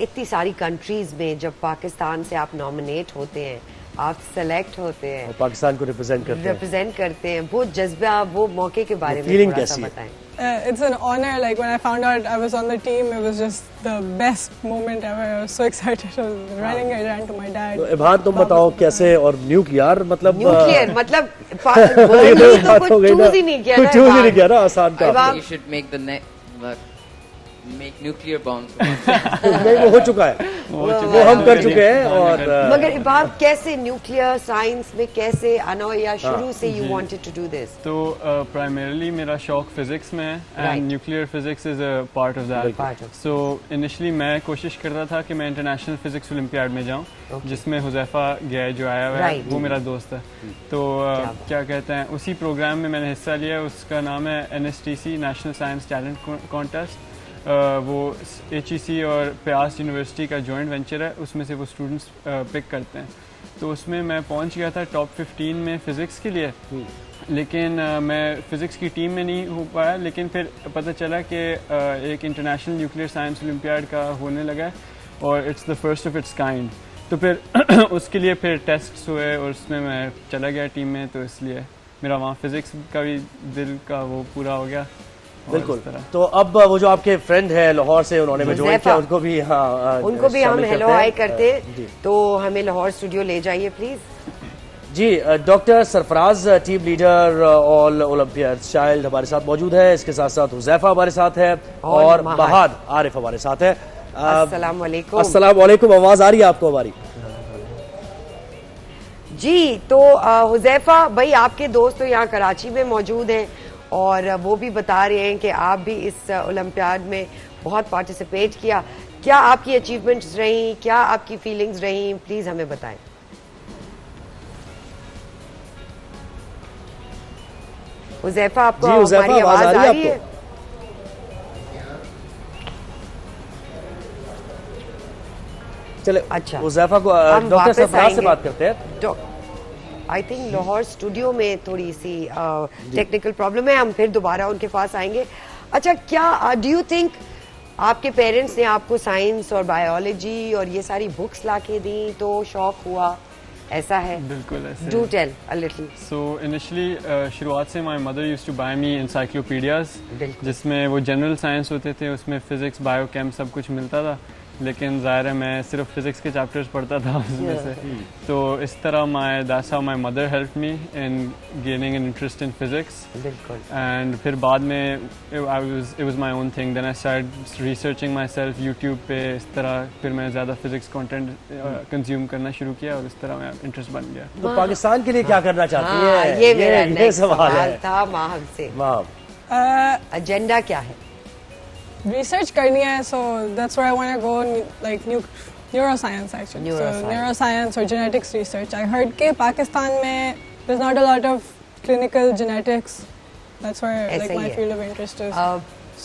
इतनी सारी कंट्रीज में, जब पाकिस्तान से आप नॉमिनेट होते हैं, आप सेलेक्ट होते हैं, पाकिस्तान को रिप्रेजेंट करते हैं, वो जज्बा, वो मौके के बारे में थोड़ा सा बताएं। It's an honor. Like when I found out I was on the team, it was just the best moment ever. I was so excited. I was running. I ran to my dad. तो इबान तुम बताओ कैसे? और nuclear मतलब मतलब तो कुछ choose ही नहीं किया ना आसान का। You should make nuclear bombs. नहीं वो हो चुका है, वो हम कर चुके हैं। और मगर इबान कैसे न्यूक्लियर साइंस में कैसे आना, या शुरू से you wanted to do this? तो प्राइमरीली मेरा शौक फिजिक्स में है and nuclear physics is a part of that. So initially मैं कोशिश करता था कि मैं इंटरनेशनल फिजिक्स ओलंपियाड में जाऊं, जिसमें हुज़ैफा गया जो आया हुआ है, वो मेरा दोस्त है। तो क्या कहते हैं, उसी प्रोग्राम में मैंने हिस्सा लिया। उसका नाम है NSTC, national science talent contest. वो HEC और प्यास यूनिवर्सिटी का जॉइंट वेंचर है, उसमें से वो स्टूडेंट्स पिक करते हैं। तो उसमें मैं पहुंच गया था टॉप 15 में फ़िज़िक्स के लिए, लेकिन मैं फ़िज़िक्स की टीम में नहीं हो पाया। लेकिन फिर पता चला कि एक इंटरनेशनल न्यूक्लियर साइंस ओलंपियाड का होने लगा और it's the first of its kind. तो फिर उसके लिए फिर टेस्ट्स हुए और उसमें मैं चला गया टीम में, तो इसलिए मेरा वहाँ फ़िज़िक्स का भी दिल का वो पूरा हो गया। बिल्कुल। तो अब वो जो आपके फ्रेंड है लाहौर से, उन्होंने भी ज्वाइन किया, उनको भी उनको भी हम हेलो हाय करते हैं, तो हमें लाहौर स्टूडियो ले जाइए प्लीज। जी, doctor Sarfaraz team leader all olympiad child हमारे साथ मौजूद है, इसके साथ साथ हुजैफा हमारे साथ है और महाद आरिफ हमारे साथ है। अस्सलाम वालेकुम। अस्सलाम वालेकुम। आवाज आ रही है आपको हमारी? जी, तो हुजैफा भाई, आपके दोस्त तो यहाँ कराची में मौजूद हैं और वो भी बता रहे हैं कि आप भी इस ओलंपियाड में बहुत पार्टिसिपेट किया। क्या आपकी अचीवमेंट्स रही, क्या आपकी फीलिंग्स रही, प्लीज हमें बताएं। हुजैफा, आपको हमारी आवाज आ रही है? चले, अच्छा, हुजैफा को डॉक्टर सरफराज से बात करते हैं। आई थिंक लाहौर स्टूडियो में थोड़ी सी टेक्निकल प्रॉब्लम है, हम फिर दोबारा उनके पास आएंगे। अच्छा, क्या डू यू थिंक आपके पेरेंट्स ने आपको साइंस और बायोलॉजी और ये सारी बुक्स लाके दी तो शौक हुआ, ऐसा है? बिल्कुल ऐसे। Do tell a little. So initially शुरुआत से my mother used to buy me encyclopedias, जिसमें वो जनरल साइंस होते थे, उसमें फिजिक्स बायो केम सब कुछ मिलता था। लेकिन ज़ाहिर है मैं सिर्फ फिज़िक्स के चैप्टर्स पढ़ता था उसमें से। तो इस तरह that's how my mother helped me in gaining an interest in physics. बिल्कुल। And फिर बाद में it was my own thing. Then I started researching myself YouTube पे, इस तरह फिर मैं ज़्यादा फिज़िक्स कंटेंट कंज्यूम करना शुरू किया और इस तरह मैं इंटरेस्ट बन गया। तो पाकिस्तान के लिए क्या करना चाहती है? ये मेरा सवाल था माहम से। एजेंडा क्या है? रिसर्च करनी है, so that's where I want to go, like neuroscience actually. So neuroscience or genetics research. I heard कि पाकिस्तान में there's not a lot of clinical genetics. That's where like my field of interest is.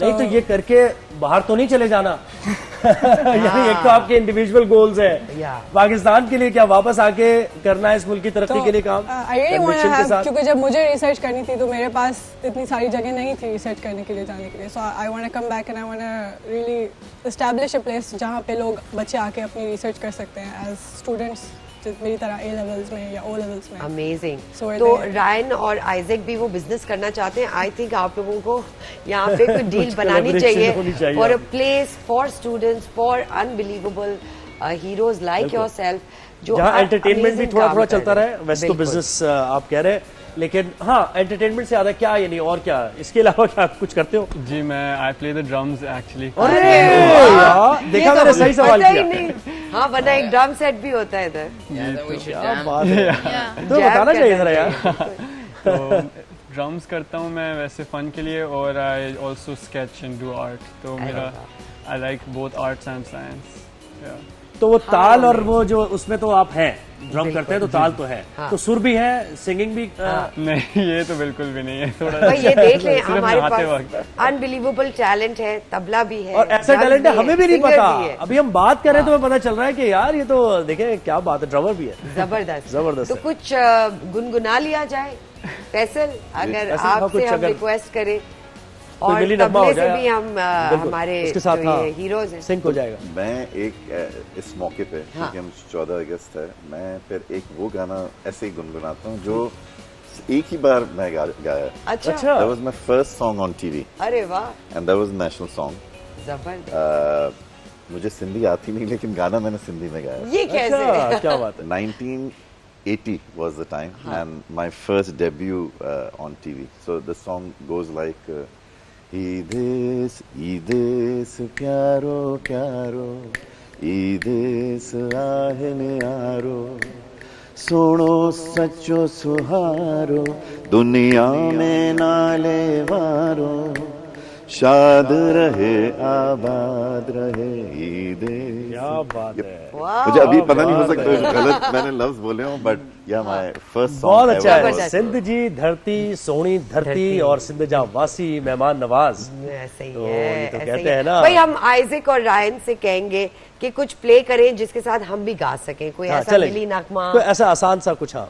नहीं तो ये करके बाहर तो नहीं चले जाना। यानी एक तो आपके इंडिविजुअल गोल्स है, पाकिस्तान के लिए क्या वापस आके करना है इस मुल्क की तरक्की के लिए काम? क्योंकि जब मुझे रिसर्च करनी थी तो मेरे पास इतनी सारी जगह नहीं थी रिसर्च करने के लिए जाने के लिए। So I want to come back and I want to really establish a place जहाँ पे लोग बच्चे आके अपनी रिसर्च कर सकते हैं एज स्टूडेंट्स, मेरी तरह ए लेवल्स में या ओ लेवल्स में। अमेजिंग। तो रायन और आइजैक भी वो बिजनेस करना चाहते हैं। आई थिंक आप लोगों को यहाँ पे कोई डील बनानी चाहिए for a place for students, for unbelievable heroes like yourself, जो एंटरटेनमेंट भी थोड़ा थोड़ा चलता रहे। वैसे तो बिजनेस आप कह रहे हैं, लेकिन हाँ, एंटरटेनमेंट से ज्यादा क्या, यानी और क्या इसके अलावा क्या कुछ करते हो? जी, मैं I play the drums actually. अरे यार, देखा मैंने सही सवाल किया। हाँ, वरना एक ड्रम सेट भी होता है इधर। तो बताना चाहिए जरा यार। तो ड्रम्स करता हूँ मैं वैसे फन के लिए, और I also sketch and do art. तो मेरा I like both arts and science. तो वो ताल और वो जो उसमें तो आप हैं, ड्रम करते हैं तो ताल तो है, तो सुर भी है, सिंगिंग भी? नहीं, ये तो बिल्कुल भी नहीं है। थोड़ा ये देख लें, हमारे पास अनबिलीवेबल टैलेंट है, तबला भी है, और ऐसा टैलेंट है हमें भी नहीं पता। अभी हम बात कर रहे हैं तो हमें पता चल रहा है कि यार ये तो देखे क्या बात है, ड्रमर भी है। जबरदस्त जबरदस्त। तो कुछ गुनगुना लिया जाए फैसल, अगर आपसे हम रिक्वेस्ट करें, और तबले से भी हम हमारे उसके साथ हीरोज हैं, सिंक हो जाएगा। मैं एक इस मौके पे, क्योंकि हम 14 अगस्त है, मैं फिर एक वो गाना ऐसे ही गुनगुनाता हूँ जो एक ही बार मैं गाया। अच्छा। That was my first song on TV. अरे वाह। And that was a national song. जबरदस्त। मुझे सिंधी आती नहीं, लेकिन गाना मैंने सिंधी में गाया। ये कैसे? क्या बात है। 1980 was the time, and my first debut on TV. So the song goes like. ईदेस प्यारो प्यारो, ईदेस आहने आरो, सोनो सच्चो सुहारो, दुनिया में नाले वारो, शाद रहे आबाद रहे ईदे। क्या बात है। मुझे अभी पता नहीं हो सकता गलत मैंने लफ्ज बोले हूँ, बट या माय फर्स्ट सॉन्ग। बहुत अच्छा है। सिंध जी धरती सोनी धरती और सिंध जा वासी मेहमान नवाज। सही तो है, ये तो कहते हैं ना भाई। हम आइजैक और रायन से कहेंगे कि कुछ प्ले करें जिसके साथ हम भी गा सकें, कोई ऐसा मिली नगमा, कोई ऐसा आसान सा कुछ। हाँ,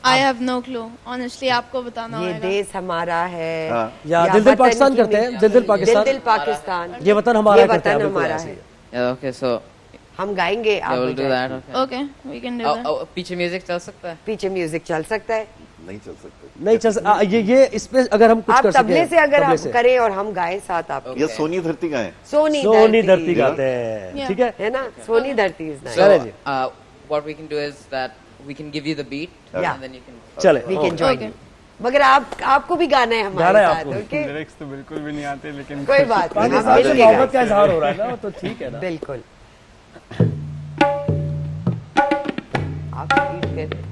I have no clue. Honestly, आपको बताना ये होगा। देश हमारा है या दिल दिल पाकिस्तान करते हैं, दिल दिल पाकिस्तान, दिल दिल पाकिस्तान, ये वतन हमारा ये करते हैं, वतन बिल्कुल हमारा ऐसे है। ही। Yeah, okay, so हम गाएंगे, आप we'll do बजाएं। that. Okay. Okay, we can do that. पीछे म्यूजिक चल सकता है? पीछे म्यूजिक चल सकता है? नहीं चल सकते। नहीं चल ये इस पे अगर हम कुछ आप कर सकें, तबले से अगर आप करें और हम गाएं साथ आप। ये सोनी धरती गाएं। सोनी धरती गाते हैं, ठीक है ना, सोनी धरती is nice. So, what we can do is that we can give you the beat and then you can. चले, we can join you. मगर आपको भी गाना है हमारे साथ, ओके? लिरिक्स तो बिल्कुल भी नहीं आते, लेकिन कोई बात नहीं, पाकिस्तान से मोहब्बत का इजहार हो रहा है ना, तो ठीक है ना। बिल्कुल। आप रीड करें।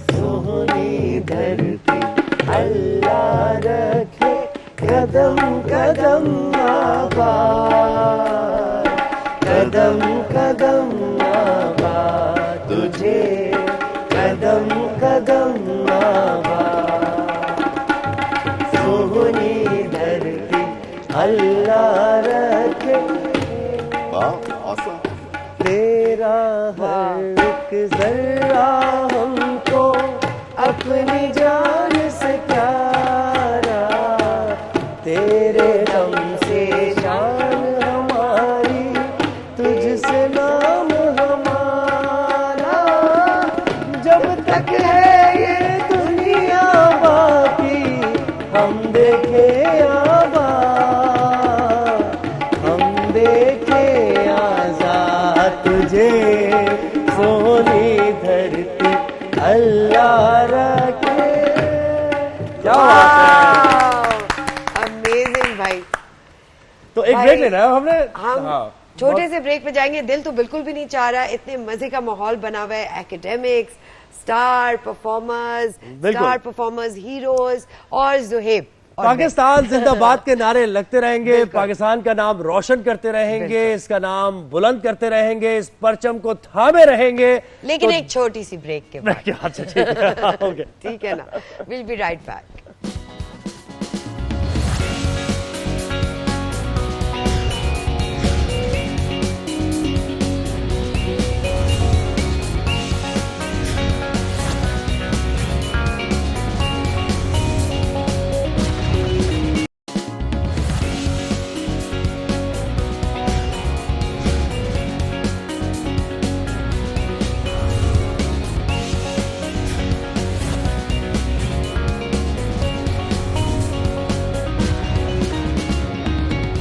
सोनी धरती अल्लाह रखे कदम कदम आबाद, कदम कदम आबाद तुझे, कदम कदम आबाद। सोनी धरती अल्लाह रखे, तेरा हर एक जर्रा हमको अपनी जान से प्यारा, तेरे दम से शान हमारी, तुझसे नाम हमारा, जब तक है ये दुनिया बाकी हम देखे आबाद, हम देखे आजाद तुझे, सोनी धरती अल्लाह रखे। क्या बात है, अमेजिंग भाई। तो एक ब्रेक लेना है हमने, हम छोटे से ब्रेक पे जाएंगे। दिल तो बिल्कुल भी नहीं चाह रहा, इतने मजे का माहौल बना हुआ है, एकेडमिक्स, स्टार परफॉर्मर्स, हीरोज और जुहेब। पाकिस्तान जिंदाबाद के नारे लगते रहेंगे, पाकिस्तान का नाम रोशन करते रहेंगे, इसका नाम बुलंद करते रहेंगे, इस परचम को थामे रहेंगे। लेकिन एक छोटी सी ब्रेक के बाद। अच्छा ठीक है, ठीक है ना, विल बी राइट बैक।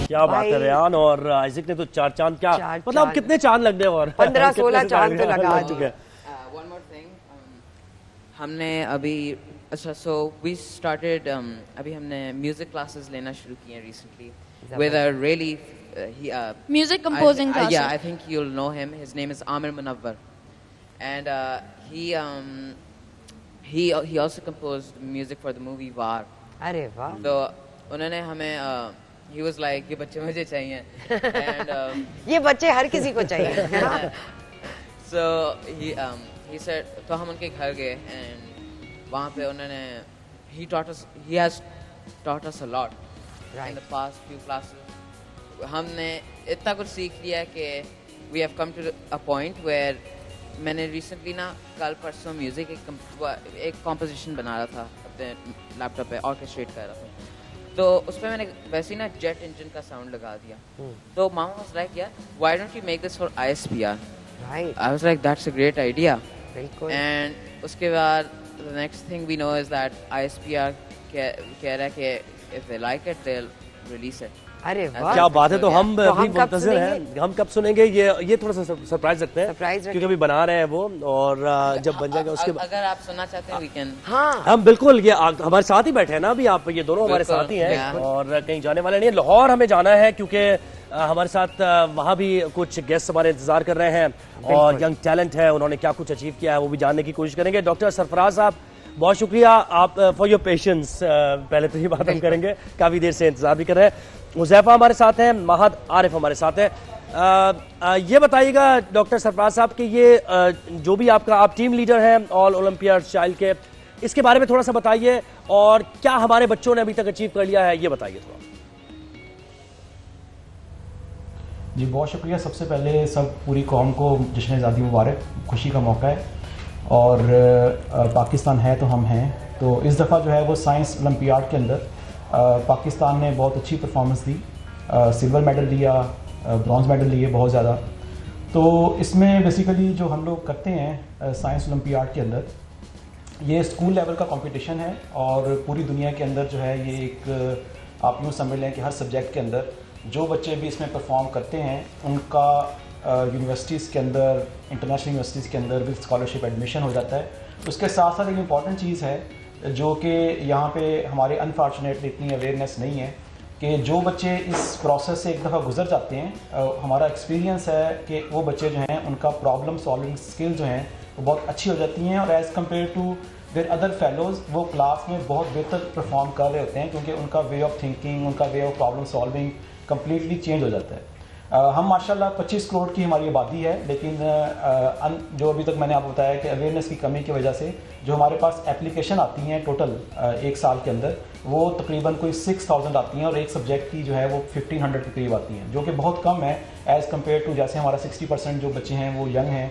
क्या बात है रेहान और आइज़िक ने तो चार चांद, क्या मतलब कितने चांद लग गए, और 15-16 चांद तो लगा चुके हैं। One more thing, हमने अभी अच्छा so we started अभी हमने music classes लेना शुरू किए हैं recently with a really music composing classes. Yeah, I think you'll know him. His name is Amir Munawwar, and he also composed music for the movie War. अरे वाह। तो उन्होंने हमें he was like ये बच्चे मुझे चाहिए and ये बच्चे हर किसी को चाहिए। so he said, तो हम उनके घर गए and वहाँ पे उन्होंने he has taught us a lot in the past few classes. हमने इतना कुछ सीख लिया कि we have come to a point where मैंने recently ना कल परसों म्यूजिक एक कॉम्पोजिशन बना रहा था अपने लैपटॉप पे, ऑर्केस्ट्रेट कर रहा था, तो उस पर मैंने वैसे ही ना जेट इंजन का साउंड लगा दिया। तो मामा वाज लाइक यार why don't you make this for ISPR? Right. I was like that's a great idea. बिल्कुल। एंड उसके बाद the next thing we know is that ISPR कह रहा है कि if they like it they will release it. अरे वाह, क्या बात है। तो हम भी कब मुंतज़िर हैं, हम कब सुनेंगे ये थोड़ा सा सरप्राइज रखते हैं, क्योंकि अभी बना रहे हैं वो, और जब बन जाएगा उसके बाद अगर आप सुनना चाहते हैं वी कैन। हाँ हम बिल्कुल, ये हमारे साथ ही बैठे हैं ना अभी, आप ये दोनों हमारे साथ ही हैं और कहीं जाने वाले नहीं। लाहौर हमें जाना है क्योंकि हमारे साथ वहाँ भी कुछ गेस्ट हमारे इंतजार कर रहे हैं और यंग टैलेंट है, उन्होंने क्या कुछ अचीव किया है वो भी जानने की कोशिश करेंगे। डॉक्टर सरफराज साहब बहुत शुक्रिया आप फॉर योर पेशेंस, पहले तो ये बात हम करेंगे, काफ़ी देर से इंतजार भी कर रहे हैं। हुज़ैफा हमारे साथ हैं, महद आरिफ हमारे साथ हैं। ये बताइएगा डॉक्टर सरफराज साहब कि ये जो भी आप टीम लीडर हैं ऑल ओलंपियाड चाइल्ड के, इसके बारे में थोड़ा सा बताइए और क्या हमारे बच्चों ने अभी तक अचीव कर लिया है ये बताइए थोड़ा। जी बहुत शुक्रिया। सबसे पहले सब पूरी कौम को जश्न आज़ादी मुबारक, खुशी का मौका है और पाकिस्तान है तो हम हैं। तो इस दफ़ा जो है वो साइंस ओलंपियाड के अंदर पाकिस्तान ने बहुत अच्छी परफॉर्मेंस दी, सिल्वर मेडल लिया, ब्रॉन्ज मेडल लिए बहुत ज़्यादा। तो इसमें बेसिकली जो हम लोग करते हैं साइंस ओलंपियाड के अंदर, ये स्कूल लेवल का कंपटीशन है और पूरी दुनिया के अंदर जो है ये एक आप यूँ समझ लें कि हर सब्जेक्ट के अंदर जो बच्चे भी इसमें परफॉर्म करते हैं उनका यूनिवर्सिटीज़ के अंदर, इंटरनेशनल यूनिवर्सिटीज़ के अंदर विद स्कॉलरशिप एडमिशन हो जाता है। उसके साथ साथ एक इम्पॉर्टेंट चीज़ है जो कि यहाँ पे हमारे अनफॉर्चुनेटली इतनी अवेयरनेस नहीं है कि जो बच्चे इस प्रोसेस से एक दफ़ा गुजर जाते हैं, हमारा एक्सपीरियंस है कि वो बच्चे जो हैं उनका प्रॉब्लम सॉल्विंग स्किल जो हैं वो बहुत अच्छी हो जाती हैं और as compare to their other fellows वो क्लास में बहुत बेहतर परफॉर्म कर रहे होते हैं क्योंकि उनका वे ऑफ थिंकिंग, उनका way of problem solving completely change हो जाता है। हम माशाल्लाह 25 करोड़ की हमारी आबादी है, लेकिन जो अभी तक मैंने आपको बताया कि अवेयरनेस की कमी की वजह से जो हमारे पास एप्लीकेशन आती हैं टोटल एक साल के अंदर वो तकरीबन कोई 6000 आती हैं और एक सब्जेक्ट की जो है वो 1500 के करीब आती हैं, जो कि बहुत कम है एज़ कम्पेयर टू जैसे हमारा 60% जो बच्चे हैं वो यंग हैं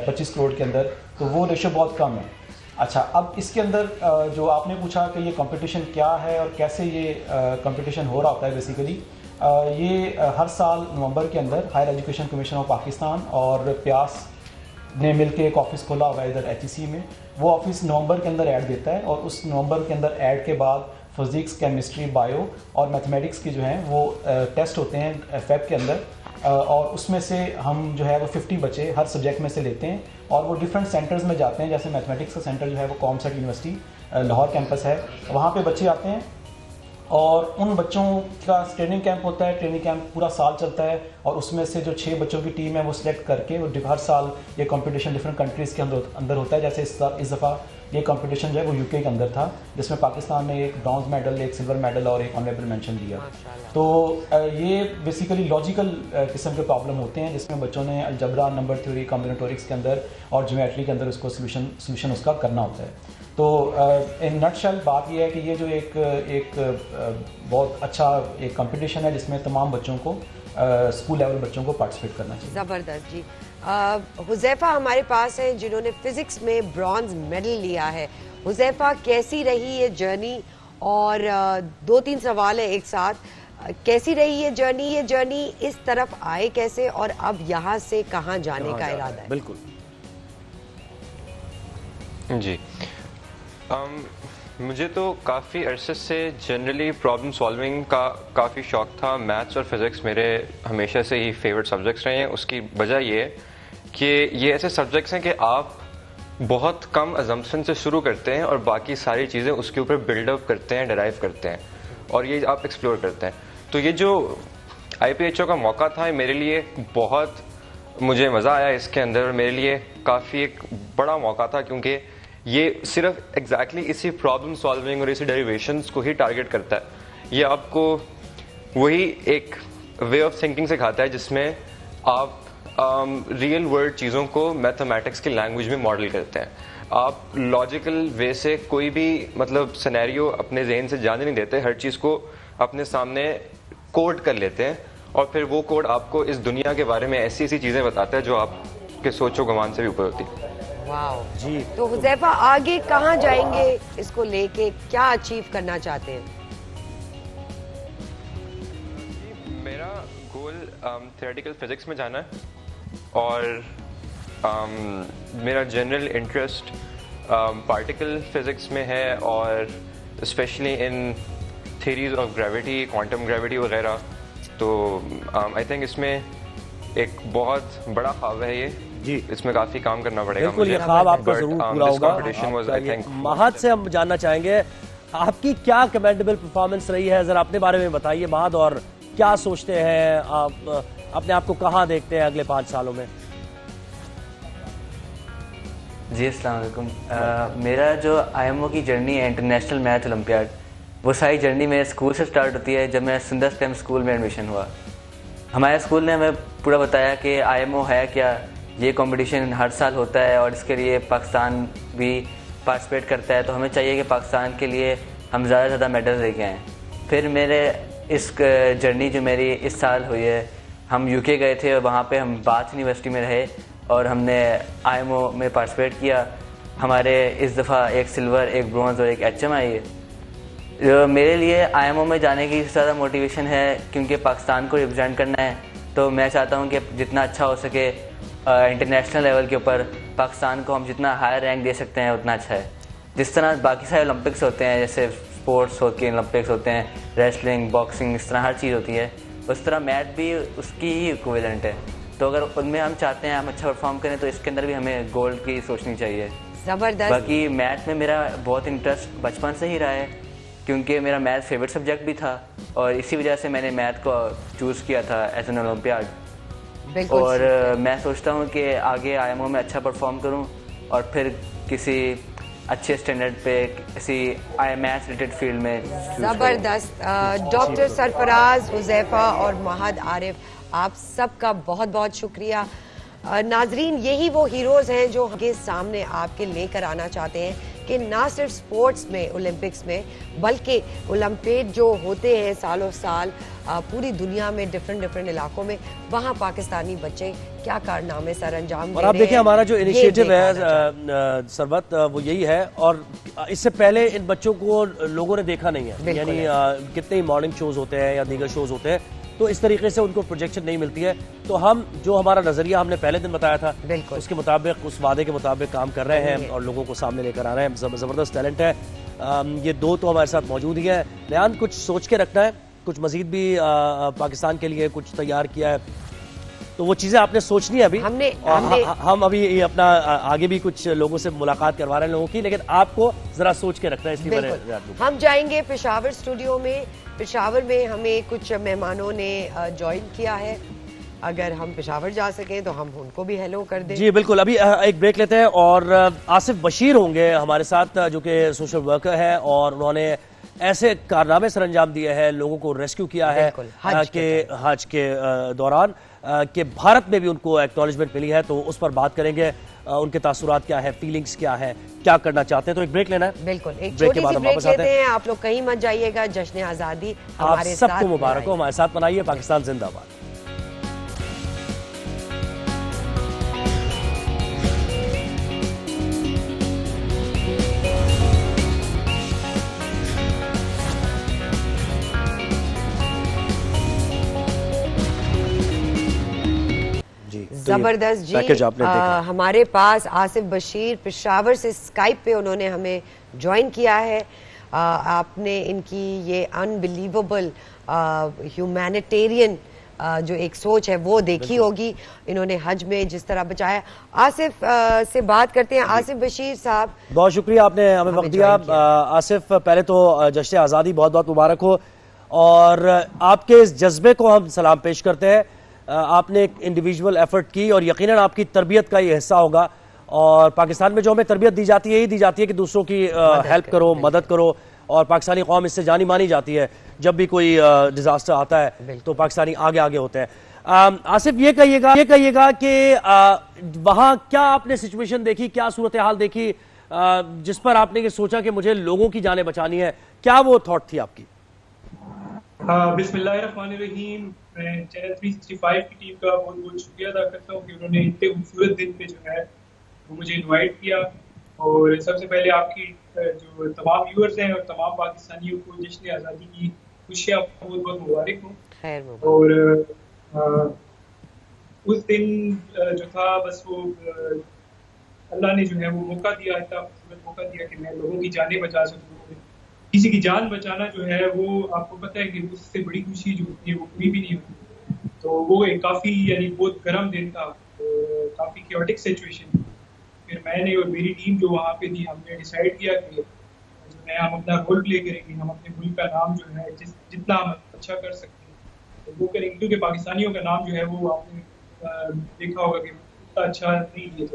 25 करोड़ के अंदर, तो वो रेशो बहुत कम है। अच्छा, अब इसके अंदर जो आपने पूछा कि ये कंपटीशन क्या है और कैसे ये कंपटीशन हो रहा होता है, बेसिकली ये हर साल नवंबर के अंदर Higher Education Commission of Pakistan और प्यास ने मिलकर एक ऑफिस खोला हुआ है इधर HEC में। वो ऑफिस नवंबर के अंदर ऐड देता है और उस नवंबर के अंदर ऐड के बाद फिज़िक्स, केमिस्ट्री, बायो और मैथमेटिक्स की जो हैं वो टेस्ट होते हैं फेब के अंदर और उसमें से हम जो है वो 50 बच्चे हर सब्जेक्ट में से लेते हैं और वो डिफरेंट सेंटर्स में जाते हैं। जैसे मैथमेटिक्स का सेंटर जो है वो कॉमसेट यूनिवर्सिटी लाहौर कैंपस है, वहाँ पे बच्चे आते हैं और उन बच्चों का ट्रेनिंग कैंप होता है। ट्रेनिंग कैंप पूरा साल चलता है और उसमें से जो 6 बच्चों की टीम है वो सिलेक्ट करके वो हर साल ये कंपटीशन डिफरेंट कंट्रीज़ के अंदर होता है। जैसे इस दफ़ा ये कंपटीशन जो है वो UK के अंदर था, जिसमें पाकिस्तान ने एक ब्रॉन्ज मेडल, एक सिल्वर मेडल और एक ऑनरेबल मेंशन दिया। तो ये बेसिकली लॉजिकल किस्म के प्रॉब्लम होते हैं जिसमें बच्चों ने अलजबरा, नंबर थ्योरी, कॉम्बिनेटोरिक्स के अंदर और ज्योमेट्री के अंदर उसको सोल्यूशन उसका करना होता है। तो इन नटशेल बात यह है कि ये जो एक बहुत अच्छा एक कंपटीशन है जिसमें तमाम बच्चों को स्कूल लेवल बच्चों को पार्टिसिपेट करना चाहिए। ज़बरदस्त जी। हुज़ैफ़ा हमारे पास है जिन्होंने फिजिक्स में ब्रॉन्ज मेडल लिया है। हुज़ैफ़ा, कैसी रही ये जर्नी? और 2-3 सवाल है एक साथ। कैसी रही ये जर्नी इस तरफ आए कैसे और अब यहाँ से कहाँ जाने का इरादा है? बिल्कुल जी, मुझे तो काफ़ी अरसे से जनरली प्रॉब्लम सॉल्विंग का काफ़ी शौक़ था। मैथ्स और फिज़िक्स मेरे हमेशा से ही फेवरेट सब्जेक्ट्स रहे हैं। उसकी वजह ये है कि ये ऐसे सब्जेक्ट्स हैं कि आप बहुत कम अजम्पशन से शुरू करते हैं और बाकी सारी चीज़ें उसके ऊपर बिल्डअप करते हैं, डिराइव करते हैं और ये आप एक्सप्लोर करते हैं। तो ये जो IPHO का मौका था मेरे लिए बहुत, मुझे मज़ा आया इसके अंदर। मेरे लिए काफ़ी एक बड़ा मौका था क्योंकि ये सिर्फ एग्जैक्टली इसी प्रॉब्लम सॉल्विंग और इसी डेरिवेशंस को ही टारगेट करता है। ये आपको वही एक वे ऑफ थिंकिंग सिखाता है जिसमें आप रियल वर्ल्ड चीज़ों को मैथमेटिक्स की लैंग्वेज में मॉडल करते हैं। आप लॉजिकल वे से कोई भी मतलब सिनेरियो अपने जहन से जाने नहीं देते, हर चीज़ को अपने सामने कोड कर लेते हैं और फिर वो कोड आपको इस दुनिया के बारे में ऐसी ऐसी चीज़ें बताता है जो आपके सोचो गुमान से भी ऊपर होती है। वाओ जी। तो हुज़ैफ़ा आगे कहाँ जाएंगे इसको लेके, क्या अचीव करना चाहते हैं? मेरा गोल थ्योरेटिकल फिजिक्स में जाना है और मेरा जनरल इंटरेस्ट पार्टिकल फिजिक्स में है और specially in theories of gravity, quantum gravity वगैरह। तो आई थिंक इसमें एक बहुत बड़ा ख्वाब है ये जी, इसमें काफी काम करना पड़ेगा। बिल्कुल, ये ख्वाब आपका जरूर पूरा होगा। महद से हम जानना चाहेंगे आपकी क्या कमेंडेबल परफॉर्मेंस रही है, जरा अपने बारे में बताइए महद, और क्या सोचते हैं आप, अपने आप को कहाँ देखते हैं अगले 5 सालों में? जी अस्सलाम वालेकुम। मेरा जो IMO की जर्नी है, इंटरनेशनल मैथ ओलंपियाड, वो सारी जर्नी मेरे स्कूल से स्टार्ट होती है जब मैं सुंदर स्टेम स्कूल में एडमिशन हुआ। हमारे स्कूल ने हमें पूरा बताया कि IMO है क्या, ये कंपटीशन हर साल होता है और इसके लिए पाकिस्तान भी पार्टिसिपेट करता है, तो हमें चाहिए कि पाकिस्तान के लिए हम ज़्यादा से ज़्यादा मेडल लेके आएँ। फिर मेरे इस जर्नी जो मेरी इस साल हुई है हम यूके गए थे और वहाँ पे हम बाथ यूनिवर्सिटी में रहे और हमने IMO में पार्टिसिपेट किया। हमारे इस दफ़ा एक सिल्वर, एक ब्रॉन्ज और एक HM आई है। मेरे लिए IMO में जाने की ज़्यादा मोटिवेशन है क्योंकि पाकिस्तान को रिप्रेजेंट करना है, तो मैं चाहता हूँ कि जितना अच्छा हो सके इंटरनेशनल लेवल के ऊपर पाकिस्तान को हम जितना हायर रैंक दे सकते हैं उतना अच्छा है। जिस तरह बाकी सारे ओलंपिक्स होते हैं, जैसे स्पोर्ट्स होके ओलंपिक्स होते हैं, रेसलिंग, बॉक्सिंग, इस तरह हर चीज़ होती है, उस तरह मैथ भी उसकी ही इक्विवेलेंट है। तो अगर उनमें हम चाहते हैं हम अच्छा परफॉर्म करें तो इसके अंदर भी हमें गोल्ड की सोचनी चाहिए। ज़बरदस्त। बाकी मैथ में मेरा बहुत इंटरेस्ट बचपन से ही रहा है क्योंकि मेरा मैथ फेवरेट सब्जेक्ट भी था और इसी वजह से मैंने मैथ को चूज़ किया था एज एन ओलंपियाड। और मैं सोचता हूँ कि आगे IMO में अच्छा परफॉर्म करूँ और फिर किसी अच्छे स्टैंडर्ड पे किसी मैथ्स रिलेटेड फील्ड में। ज़बरदस्त। डॉक्टर सरफराज, हुज़ैफ़ा और महद आरिफ, आप सबका बहुत बहुत शुक्रिया। नाजरीन, यही वो हीरोज़ हैं जो के सामने आपके लेकर आना चाहते हैं कि ना सिर्फ स्पोर्ट्स में, ओलंपिक्स में, बल्कि ओलंपिक जो होते हैं सालों साल पूरी दुनिया में डिफरेंट इलाकों में, वहाँ पाकिस्तानी बच्चे क्या कारनामे सर अंजाम दे रहे हैं। और आप देखिए हमारा जो इनिशिएटिव है सरबत, वो यही है। और इससे पहले इन बच्चों को लोगों ने देखा नहीं है, यानी कितने ही मॉर्निंग शोज होते हैं या दीगर शोज होते हैं, तो इस तरीके से उनको प्रोजेक्शन नहीं मिलती है। तो हम जो हमारा नजरिया हमने पहले दिन बताया था, उसके मुताबिक, उस वादे के मुताबिक काम कर रहे हैं और लोगों को सामने लेकर आ रहे हैं। जबरदस्त टैलेंट है। ये दो तो हमारे साथ मौजूद ही है। नयान, कुछ सोच के रखना है, कुछ मजीद भी पाकिस्तान के लिए कुछ तैयार किया है, तो वो चीजें आपने सोचनी है अभी। हम अभी ये अपना आगे भी कुछ लोगों से मुलाकात करवा रहे हैं लोगों की, लेकिन आपको जरा सोच के रखना है। इसलिए हम जाएंगे पेशावर स्टूडियो में। पेशावर में हमें कुछ मेहमानों ने ज्वाइन किया है, अगर हम पेशावर जा सकें तो हम उनको भी हेलो कर दें। जी बिल्कुल, अभी एक ब्रेक लेते हैं और आसिफ बशीर होंगे हमारे साथ, जो कि सोशल वर्कर है और उन्होंने ऐसे कारनामे सर अंजाम दिए हैं, लोगों को रेस्क्यू किया है हज के दौरान, कि भारत में भी उनको एक्नॉलेजमेंट मिली है। तो उस पर बात करेंगे, उनके तासुरात क्या है, फीलिंग्स क्या है, क्या करना चाहते हैं। तो एक ब्रेक लेना है। बिल्कुल, एक छोटी सी ब्रेक लेते हैं। आप लोग कहीं मत जाइएगा। जश्न आज़ादी हमारे साथ, सबको मुबारक हो, हमारे साथ मनाइए। पाकिस्तान जिंदाबाद। जबरदस्त जी। हमारे पास आसिफ बशीर पेशावर से स्काइप पे उन्होंने हमें ज्वाइन किया है। आपने इनकी ये अनबिलीवेबल ह्यूमैनिटेरियन जो एक सोच है वो देखी होगी, इन्होंने हज में जिस तरह बचाया। आसिफ से बात करते हैं। आसिफ बशीर साहब, बहुत शुक्रिया, आपने हमें वक्त दिया। आसिफ, पहले तो जश्न आज़ादी बहुत बहुत मुबारक हो और आपके इस जज्बे को हम सलाम पेश करते हैं। आपने एक इंडिविजुअल एफर्ट की और यकीनन आपकी तरबियत का ये हिस्सा होगा। और पाकिस्तान में जो हमें तरबियत दी जाती है, यही दी जाती है कि दूसरों की हेल्प करो, मदद करो। और पाकिस्तानी कौम इससे जानी मानी जाती है। जब भी कोई डिजास्टर आता है तो पाकिस्तानी आगे आगे होते हैं। आसिफ, ये कहिएगा कि वहाँ क्या आपने सिचुएशन देखी, क्या सूरत हाल देखी जिस पर आपने ये सोचा कि मुझे लोगों की जानें बचानी है? क्या वो थॉट थी आपकी? बिस्मिल्लाहिर्रहमानिर्रहीम। मैं चैनल 365 की टीम का बहुत बहुत शुक्रिया अदा करता हूँ कि उन्होंने इतने खूबसूरत दिन पे जो है वो मुझे इनवाइट किया। और सबसे पहले आपकी जो तमाम व्यूअर्स हैं और तमाम पाकिस्तानियों को जश्न आज़ादी की खुशियाँ बहुत बहुत मुबारक हो। और उस दिन जो था, बस वो अल्लाह ने जो है वो मौका दिया, इतना खूबसूरत मौका दिया कि मैं लोगों की जानें बचा सकूँ। किसी की जान बचाना जो है वो आपको पता है कि उससे बड़ी खुशी जो होती है वो कोई भी नहीं होती। तो वो एक काफ़ी यानी बहुत गर्म दिन था, काफ़ी क्योटिक सिचुएशन। फिर मैंने और मेरी टीम जो वहाँ पे थी, हमने डिसाइड किया कि जो है हम अपना रोल प्ले करेंगे, हम अपने मुल्क का नाम जो है जितना हम अच्छा कर सकते हैं तो वो करेंगे। क्योंकि पाकिस्तानियों का नाम जो है वो आपने देखा होगा कि उतना अच्छा नहीं है।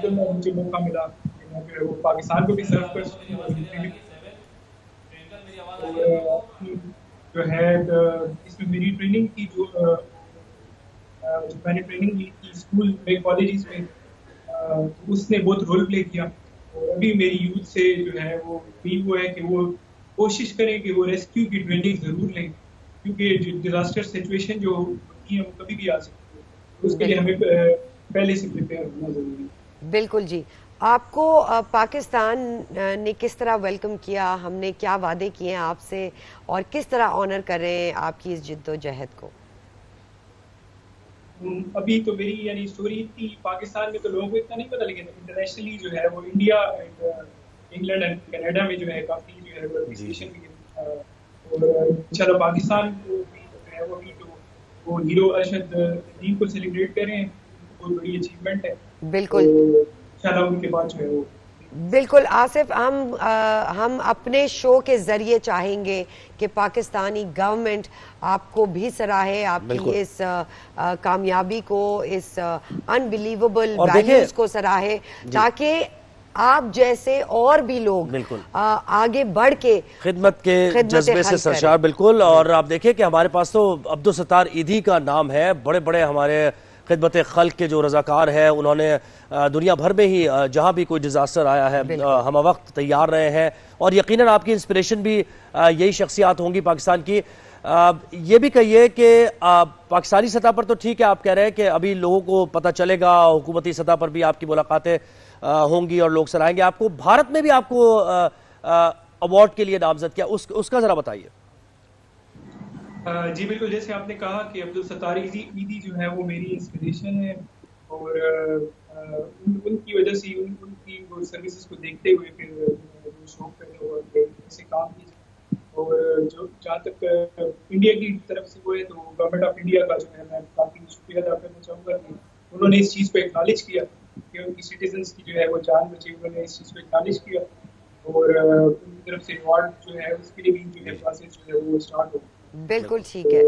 तो मुझे मौका मिला कि वो पाकिस्तान को भी सर्व कर सकूँ। जो है इसमें मेरी ट्रेनिंग की जो मैंने ट्रेनिंग ली थी स्कूल में, कॉलेजेस में, उसने बहुत रोल प्ले किया। और अभी मेरी यूथ से जो है वो है कि वो कोशिश करें कि वो रेस्क्यू की ट्रेनिंग ज़रूर लें। क्योंकि जो डिजास्टर सिचुएशन जो होती है वो कभी भी आ सकती है, तो उसके लिए हमें पहले से प्रिपेयर होना जरूरी है। बिल्कुल जी। आपको पाकिस्तान ने किस तरह वेलकम किया, हमने क्या वादे किए हैं आपसे और किस तरह ऑनर कर रहे हैं आपकी इस जिद्दोजहद को? अभी तो मेरी यानी स्टोरी थी पाकिस्तान में तो लोगों को इतना नहीं पता, लेकिन इंटरनेशनली जो है वो India and England and Canada में जो है काफी जो है वो एप्रिसिएशन भी है। और इंशाल्लाह पाकिस्तान को भी जो है वो भी तो वो हीरो अरशद नदीम को सेलिब्रेट कर रहे हैं, बहुत बड़ी अचीवमेंट है। बिल्कुल, तो इंशाल्लाह उनके बाद जो है वो बिल्कुल आसिफ, हम अपने शो के जरिए चाहेंगे कि पाकिस्तानी गवर्नमेंट आपको भी सराहे, आपकी इस कामयाबी को, इस अनबिलीवेबल वैल्यूज को सराहे, ताकि आप जैसे और भी लोग आगे बढ़ के खिदमत के जज्बे से सरशार। बिल्कुल। और आप देखिए कि हमारे पास तो अब्दुल सत्तार ईदी का नाम है, बड़े बड़े हमारे खिदमत खल्क के जो रज़ाकार हैं, उन्होंने दुनिया भर में ही जहाँ भी कोई डिज़ास्टर आया है हम वक्त तैयार रहे हैं। और यकीनन आपकी इंस्पिरेशन भी यही शख्सियात होंगी पाकिस्तान की। ये भी कहिए कि पाकिस्तानी सतह पर तो ठीक है, आप कह रहे हैं कि अभी लोगों को पता चलेगा, हुकूमती सतह पर भी आपकी मुलाकातें होंगी और लोग सराहेंगे आपको। भारत में भी आपको अवार्ड के लिए नामजद किया, उसका ज़रा बताइए। जी बिल्कुल, जैसे आपने कहा कि अब्दुल सत्तार ईदी जो है वो मेरी इंस्पिरेशन है, और उनकी वजह से उनकी वो सर्विसेज को देखते हुए फिर शौक पैदा हुआ कि ऐसे काम कीजिए। और जो जहाँ तक इंडिया की तरफ से वो है, तो गवर्नमेंट ऑफ इंडिया का जो है मैं काफ़ी शुक्रिया अदा करना चाहूँगा कि उन्होंने इस चीज़ को एक्नॉलेज किया कि उनकी सिटीजन्स की जो है वो जान बची, उन्होंने इस चीज़ को एक्नॉलेज किया और उनकी तरफ से अवार्ड जो है उसके लिए भी जो है प्रोसेस जो है वो स्टार्ट हो। बिल्कुल ठीक है,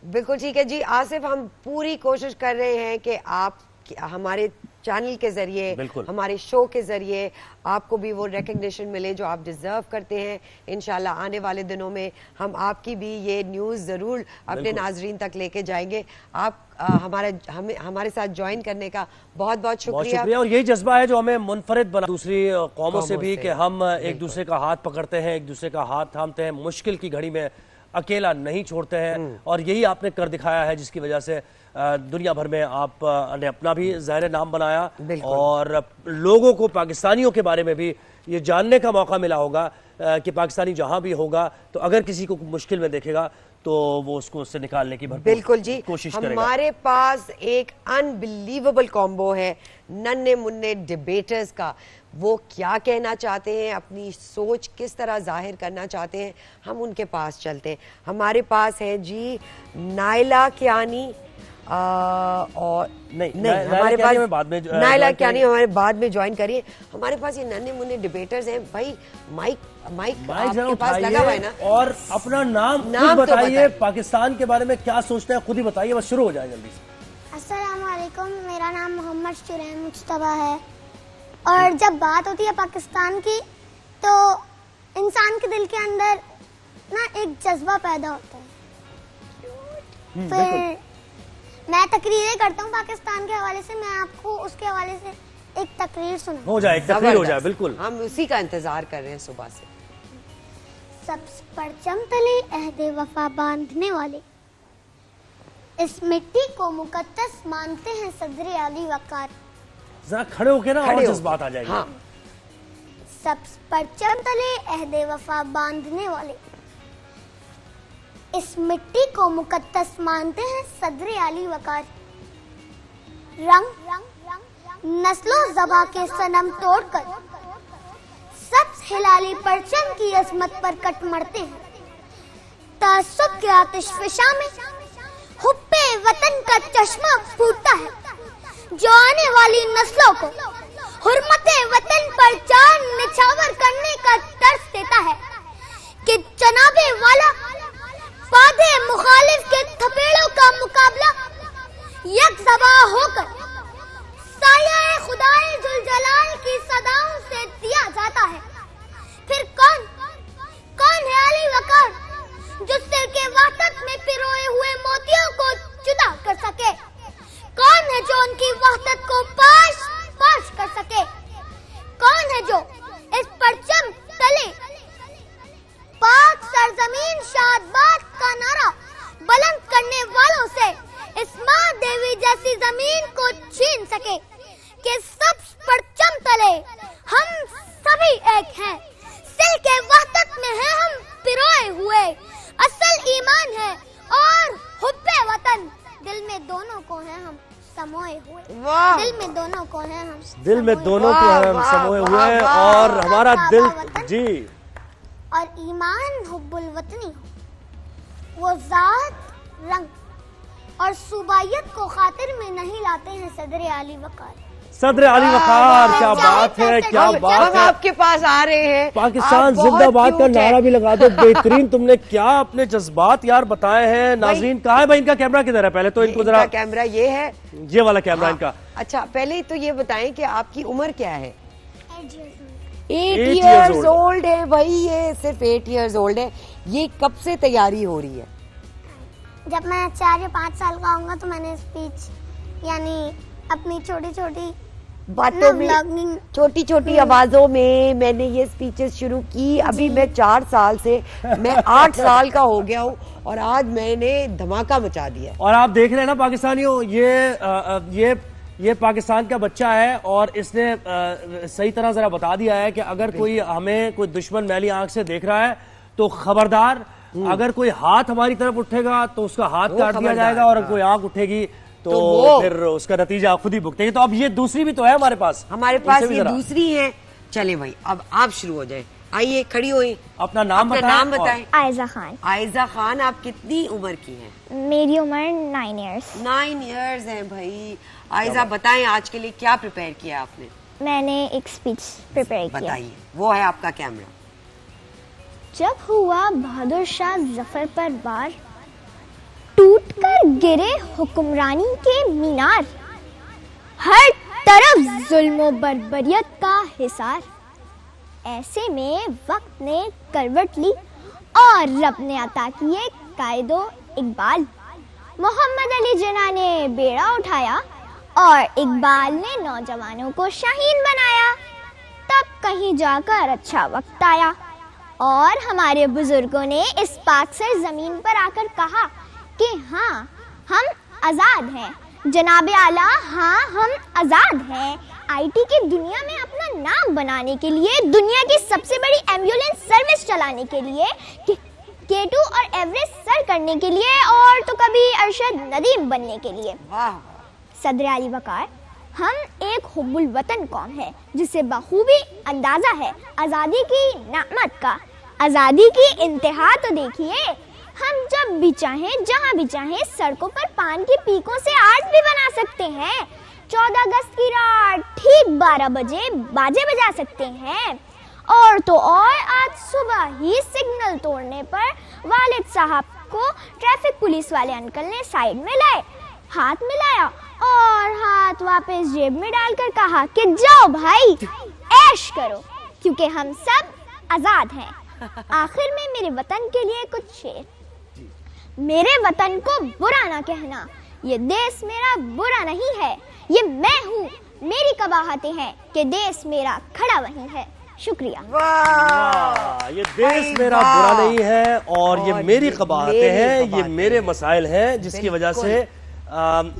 बिल्कुल ठीक है जी। आसिफ, हम पूरी कोशिश कर रहे हैं कि आप हमारे चैनल के जरिए, हमारे शो के जरिए आपको भी वो रिकग्निशन मिले जो आप डिजर्व करते हैं। इंशाल्लाह आने वाले दिनों में हम आपकी भी ये न्यूज़ ज़रूर अपने नाजरीन तक लेके जाएंगे। आप हमारे साथ ज्वाइन करने का बहुत बहुत शुक्रिया। और यही जज्बा है जो हमें मुनफरिद बना दूसरी कौमों से भी, कि हम एक दूसरे का हाथ पकड़ते हैं, एक दूसरे का हाथ थामते हैं, मुश्किल की घड़ी में अकेला नहीं छोड़ते हैं। और यही आपने कर दिखाया है, जिसकी वजह से दुनिया भर में आपने अपना भी ज़ाहिर नाम बनाया और लोगों को पाकिस्तानियों के बारे में भी ये जानने का मौका मिला होगा कि पाकिस्तानी जहां भी होगा तो अगर किसी को मुश्किल में देखेगा तो वो उससे निकालने की बिल्कुल जी कोशिश करेगा। हमारे पास एक अनबिलीवेबल कॉम्बो है नन्हे मुन्ने डिबेटर्स का। वो क्या कहना चाहते हैं, अपनी सोच किस तरह जाहिर करना चाहते हैं, हम उनके पास चलते हैं। हमारे पास है जी नाइला कियानी और नहीं हमारे पास नाइला कियानी हमारे बाद में ज्वाइन करिए। हमारे पास ये नन्हे मुन्ने डिबेटर्स हैं। भाई माइक आपके पास लगा हुआ है ना, और अपना नाम बताइए, पाकिस्तान के बारे में क्या सोचते हैं खुद ही बताइए, बस शुरू हो जाए जल्दी से। अस्सलाम वालेकुम, मेरा नाम मोहम्मद शुरैम मुज्तबा है। और जब बात होती है पाकिस्तान की तो इंसान के दिल के अंदर ना एक जज्बा पैदा होता है। फिर मैं तकरीरें करता हूँ पाकिस्तान के हवाले से, मैं आपको उसके हवाले से एक तकरीर सुना हो जाए, तकरीर हो जाए। बिल्कुल, हम उसी का इंतजार कर रहे हैं सुबह से। सब परचम तले अहदे वफा बांधने वाले, इस मिट्टी को मुकद्दस मानते हैं सदरे आली वकार। जरा खड़े होके ना और जज्बात आ जाएगी। हाँ। सब परचम तले अहदे वफा बांधने वाले, इस मिट्टी को मुकद्दस मानते हैं सदरे आली वकार। रंग नस्लों ज़बा के सनम तोड़कर सब्ज़ हिलाली परचम की अज़मत पर कट मरते हैं। तासुब के आतिश फिशा में हुब्बे वतन का चश्मा फूटता है, जो आने वाली नस्लों को हुर्मते वतन पर जान निछावर करने का दर्स देता है कि जनाबे वाला बादे मुखालिफ के थपेड़ों का मुकाबला यकज़बा होकर साया खुदाए जुल जलाल की सदाओं से दिया जाता है। फिर कौन है अली वकार जो सिर के वहदत में पिरोए हुए मोतियों को जुदा कर सके? कौन है जो उनकी वहदत को पाश कर सके? कौन है जो इस एक हैं, सिल के वहदत में हैं हम पिरोए हुए। असल ईमान है और हुब्बे वतन, दिल में दोनों को हैं हम समोए हुए। दिल में दोनों को हैं हम, दिल में दोनों को हम समोए हुए, और हमारा दिल जी और ईमान हुब्बुल वतनी हो, वो जात रंग और सुबायत को खातिर में नहीं लाते हैं सदर आली वकार। सदर आली वकार, क्या बात है, क्या बात है। आपके पास आ रहे हैं, पाकिस्तान जिंदाबाद का नारा भी लगा दो। बेहतरीन, तुमने क्या अपने जज्बात यार बताए हैं। नाज़रीन कहाँ है भाई, इनका कैमरा किधर है? पहले तो इनको जरा, कैमरा ये है, ये वाला कैमरा इनका। अच्छा, पहले तो ये बताएं कि आपकी उम्र क्या है? 8 years old है भाई, ये सिर्फ 8 years old है। ये कब से तैयारी हो रही है? जब मैं 4 या 5 साल का होऊंगा तो मैंने स्पीच यानी अपनी छोटी छोटी बातों में, छोटी छोटी आवाजों में मैंने ये स्पीचेस शुरू की। अभी मैं 4 साल से, मैं 8 साल का हो गया हूँ और आज मैंने धमाका मचा दिया। और आप देख रहे हैं ना पाकिस्तानियों, ये पाकिस्तान का बच्चा है और इसने सही तरह जरा बता दिया है कि अगर कोई हमें, कोई दुश्मन मैली आंख से देख रहा है तो खबरदार, अगर कोई हाथ हमारी तरफ उठेगा तो उसका हाथ काट दिया जाएगा, और कोई आंख उठेगी तो फिर उसका नतीजा खुद ही भुगतेंगे। तो अब ये दूसरी भी तो है हमारे पास, ये दूसरी है। चले भाई, अब आप शुरू हो जाए। आइए, खड़ी हुई, अपना नाम बताएं। आयजा खान। आयजा खान, आप कितनी उम्र की हैं? मेरी उम्र 9 years। 9 years है भाई। आयजा बताएं, आज के लिए क्या प्रिपेयर किया आपने? मैंने एक स्पीच प्रिपेयर किया। बताइए, वो है आपका कैमरा। जब हुआ बहादुर शाह जफर पर वार, टूटकर गिरे हुक्मरानी के मीनार, हर तरफ जुल्म बर्बरियत का हिसार। ऐसे में वक्त ने करवट ली और रब ने अता किए कायदो इकबाल। मोहम्मद अली जिन्ना ने बेड़ा उठाया और इकबाल ने नौजवानों को शहीद बनाया। तब कहीं जाकर अच्छा वक्त आया और हमारे बुजुर्गों ने इस पाक सर जमीन पर आकर कहा कि हाँ, हम आजाद हैं। जनाबे आला, हाँ, हम आजाद हैं। आईटी की दुनिया में अपना नाम बनाने के लिए, दुनिया की सबसे बड़ी एम्बुलेंस सर्विस चलाने के लिए, K2 और एवरेस्ट सर करने के लिए, और तो कभी अरशद नदीम बनने के लिए। सदर आली वकार, हम एक हुब्बुल वतन कौम है जिसे बखूबी अंदाजा है आज़ादी की नामत का। आज़ादी की इंतहा तो देखिए, हम जब भी चाहें, जहां भी चाहें, सड़कों पर पान की पीकों से आर्ट भी बना सकते हैं। 14 अगस्त की रात ठीक 12 बजे बाजे बजा सकते हैं। और तो और, आज सुबह ही सिग्नल तोड़ने पर वालिद साहब को ट्रैफिक पुलिस वाले अंकल ने साइड में लाए, हाथ मिलाया और हाथ वापस जेब में डालकर कहा कि जाओ भाई, ऐश करो, क्योंकि हम सब आजाद हैं। आखिर में मेरे वतन के लिए कुछ शेर। मेरे वतन को बुरा ना कहना, ये देश मेरा बुरा नहीं है, ये मैं हूँ, मेरी कबाहतें हैं कि देश मेरा खड़ा वहीं है। शुक्रिया। ये देश मेरा बुरा नहीं है और ये मेरी कबाहतें हैं, ये मेरे मसाइल हैं, जिसकी वजह से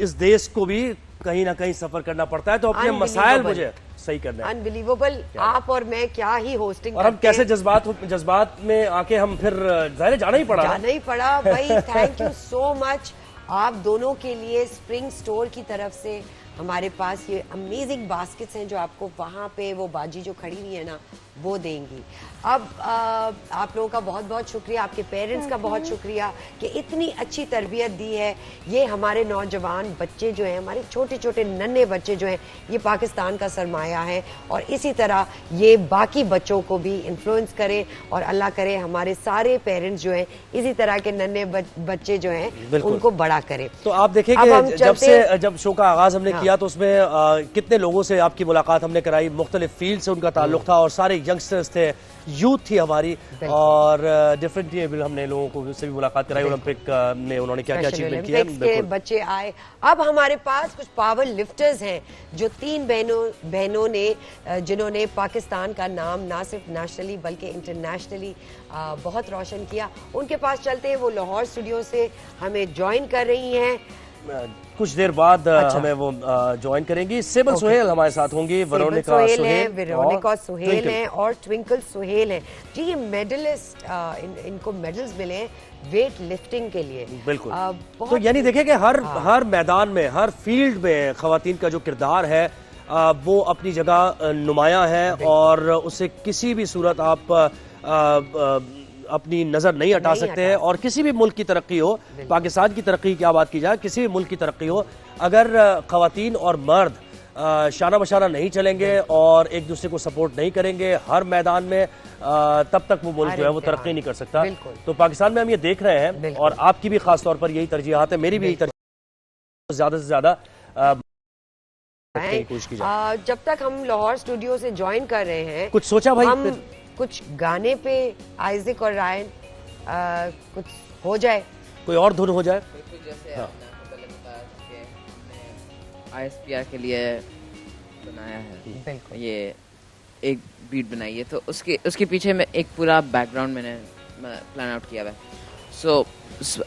इस देश को भी कहीं ना कहीं सफर करना पड़ता है। तो अपने मसाइल मुझे सही करना है। अनबिलीवेबल, आप और मैं क्या ही होस्टिंग, और हम कैसे जज्बात में आके हम फिर जाहिर जाना ही पड़ा भाई। थैंक यू सो मच आप दोनों के लिए। स्प्रिंग स्टोर की तरफ से हमारे पास ये अमेजिंग बास्केट्स हैं जो आपको वहाँ पे वो बाजी जो खड़ी हुई है ना, वो देंगी। अब आप लोगों का बहुत बहुत शुक्रिया, आपके पेरेंट्स का बहुत शुक्रिया कि इतनी अच्छी तरबियत दी है। ये हमारे नौजवान बच्चे जो हैं, हमारे छोटे छोटे नन्हे बच्चे जो हैं, ये पाकिस्तान का सरमाया है और इसी तरह ये बाकी बच्चों को भी इन्फ्लुएंस करे और अल्लाह करे हमारे सारे पेरेंट्स जो हैं इसी तरह के नन्हे बच्चे जो हैं उनको बड़ा करे। तो आप देखें कि जब शो का आगाज हमने किया तो उसमें कितने लोगों से आपकी मुलाकात हमने कराई, मुख्तलिफ फील्ड से उनका ताल्लुक था और सारे यंगस्टर्स थे, यूथ थी हमारी, और डिफरेंट टीम हमने लोगों को से भी मुलाकात कराई। ओलंपिक में उन्होंने क्या क्या अचीवमेंट किया के बच्चे आए। अब हमारे पास कुछ पावर लिफ्टर्स हैं जो 3 बहनों ने जिन्होंने पाकिस्तान का नाम ना सिर्फ नेशनली बल्कि इंटरनेशनली बहुत रोशन किया। उनके पास चलते हैं, वो लाहौर स्टूडियो से हमें ज्वाइन कर रही हैं। कुछ देर बाद हमें वो ज्वाइन करेंगी। सेबल सुहेल हमारे साथ होंगी, वेरोनिका सुहेल हैं और ट्विंकल सुहेल हैं जी। ये मेडलिस्ट, इनको मेडल्स मिले हैं वेट लिफ्टिंग के लिए। बिल्कुल। तो यानी देखें कि हर मैदान में, हर फील्ड में खवातीन का जो किरदार है वो अपनी जगह नुमायां है और उससे किसी भी सूरत आप अपनी नजर नहीं हटा सकते हैं। और किसी भी मुल्क की तरक्की हो, पाकिस्तान की तरक्की की क्या बात की जाए, किसी भी मुल्क की तरक्की हो, अगर खवातीन और मर्द शाना बशाना नहीं चलेंगे और एक दूसरे को सपोर्ट नहीं करेंगे हर मैदान में, तब तक वो मुल्क जो है वो तरक्की नहीं कर सकता। तो पाकिस्तान में हम ये देख रहे हैं और आपकी भी खास तौर पर यही तरजीहात है, मेरी भी यही तरजीह, ज्यादा से ज्यादा कोशिश की जाए। जब तक हम लाहौर स्टूडियो से ज्वाइन कर रहे हैं, कुछ सोचा भाई, हम कुछ गाने पे आइज़िक और रायन कुछ हो जाए, कोई और धुन हो जाए। जैसे आपने पहले बताया कि हमने ISPR के लिए बनाया है, ये एक बीट बनाई है, तो उसके पीछे में एक पूरा बैकग्राउंड मैंने प्लान आउट किया है। सो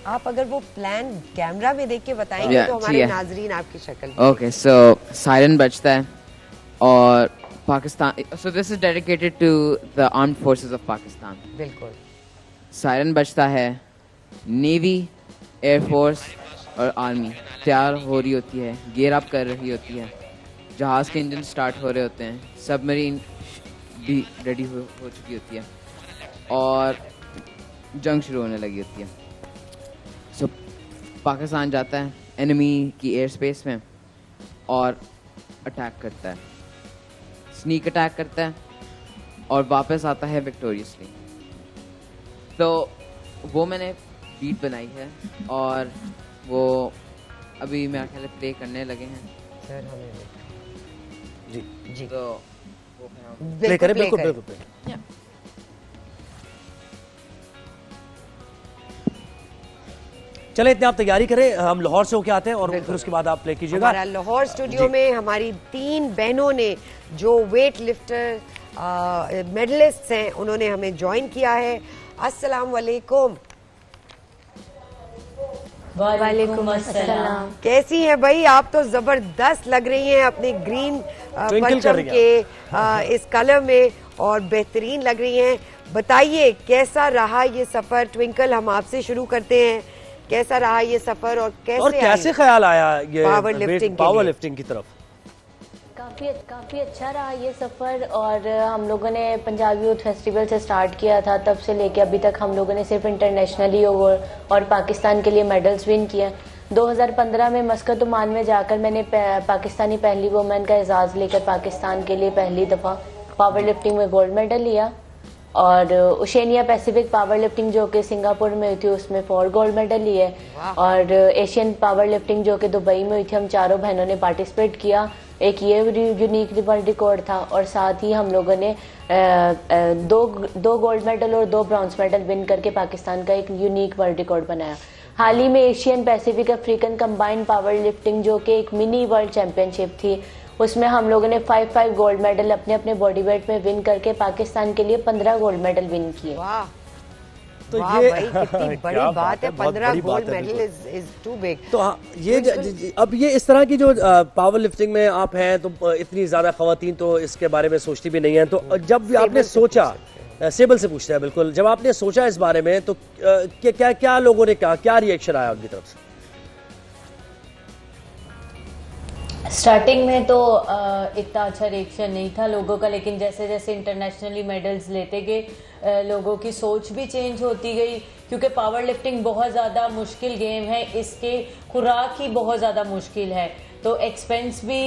आप अगर वो प्लान कैमरा में देख के बताएंगे तो हमारे नाजरीन आपकी शक्ल। ओके, सो सायरन बजता है और Pakistan, so this is dedicated to the armed forces of Pakistan. बिल्कुल। सायरन बजता है, नेवी, एयरफोर्स और आर्मी तैयार हो रही होती है, गियर अप कर रही होती है, जहाज़ के इंजन स्टार्ट हो रहे होते हैं, सबमरीन भी रेडी हो चुकी होती है और जंग शुरू होने लगी होती है। सो पाकिस्तान जाता है एनिमी की एयर स्पेस में और अटैक करता है, स्नीक अटैक करता है और वापस आता है विक्टोरियसली। तो वो मैंने बीट बनाई है और वो अभी मेरा ख्याल प्ले करने लगे हैं सर। हमें जी तो प्ले करें, बिल्कुल। चले इतने आप तैयारी करें, हम लाहौर से होके आते हैं और फिर उसके बाद आप प्ले कीजिएगा। हमारा लाहौर स्टूडियो में हमारी 3 बहनों ने जो वेट लिफ्टर मेडलिस्ट हैं, उन्होंने हमें ज्वाइन किया है। अस्सलाम वालेकुम। वालेकुम अस्सलाम। कैसी हैं भाई? आप तो जबरदस्त लग रही हैं अपने ग्रीन परचम के इस कलर में और बेहतरीन लग रही हैं। बताइए कैसा रहा ये सफर? ट्विंकल, हम आपसे शुरू करते हैं। कैसा रहा ये सफर और कैसे ख्याल आया ये पावर लिफ्टिंग की तरफ? काफ़ी अच्छा रहा ये सफ़र। और हम लोगों ने पंजाब यूथ फेस्टिवल से स्टार्ट किया था, तब से लेके अभी तक हम लोगों ने सिर्फ इंटरनेशनली और पाकिस्तान के लिए मेडल्स विन किए। 2015 में मस्कत ओमान में जाकर मैंने पाकिस्तानी पहली वुमेन का एजाज़ लेकर पाकिस्तान के लिए पहली दफ़ा पावर लिफ्टिंग में गोल्ड मेडल लिया। और ओशेनिया पैसिफिक पावर लिफ्टिंग जो कि सिंगापुर में हुई थी उसमें 4 गोल्ड मेडल लिए। और एशियन पावर लिफ्टिंग जो कि दुबई में हुई थी, हम चारों बहनों ने पार्टिसिपेट किया। एक ये यूनिक वर्ल्ड रिकॉर्ड था और साथ ही हम लोगों ने दो गोल्ड मेडल और 2 ब्रॉन्ज मेडल विन करके पाकिस्तान का एक यूनिक वर्ल्ड रिकॉर्ड बनाया। हाल ही में Asian Pacific African combined power lifting जो कि एक मिनी वर्ल्ड चैंपियनशिप थी, उसमें हम लोगों ने 5 गोल्ड मेडल अपने अपने बॉडी वेट में विन करके पाकिस्तान के लिए 15 गोल्ड मेडल विन किए। तो वाह ये भाई, कितनी बड़ी बात है। 15 gold medal is too big. तो ये अब ये इस तरह की जो पावर लिफ्टिंग में आप हैं, तो इतनी ज्यादा खवातीन तो इसके बारे में सोचती भी नहीं है। तो जब भी आपने सोचा, सेबल से पूछते हैं, बिल्कुल, जब आपने सोचा इस बारे में तो क्या लोगों ने कहा, क्या रिएक्शन आया उनकी तरफ से? स्टार्टिंग में तो इतना अच्छा रिएक्शन नहीं था लोगों का, लेकिन जैसे जैसे इंटरनेशनली मेडल्स लेते गए लोगों की सोच भी चेंज होती गई, क्योंकि पावर लिफ्टिंग बहुत ज़्यादा मुश्किल गेम है, इसके खुराक ही बहुत ज़्यादा मुश्किल है, तो एक्सपेंस भी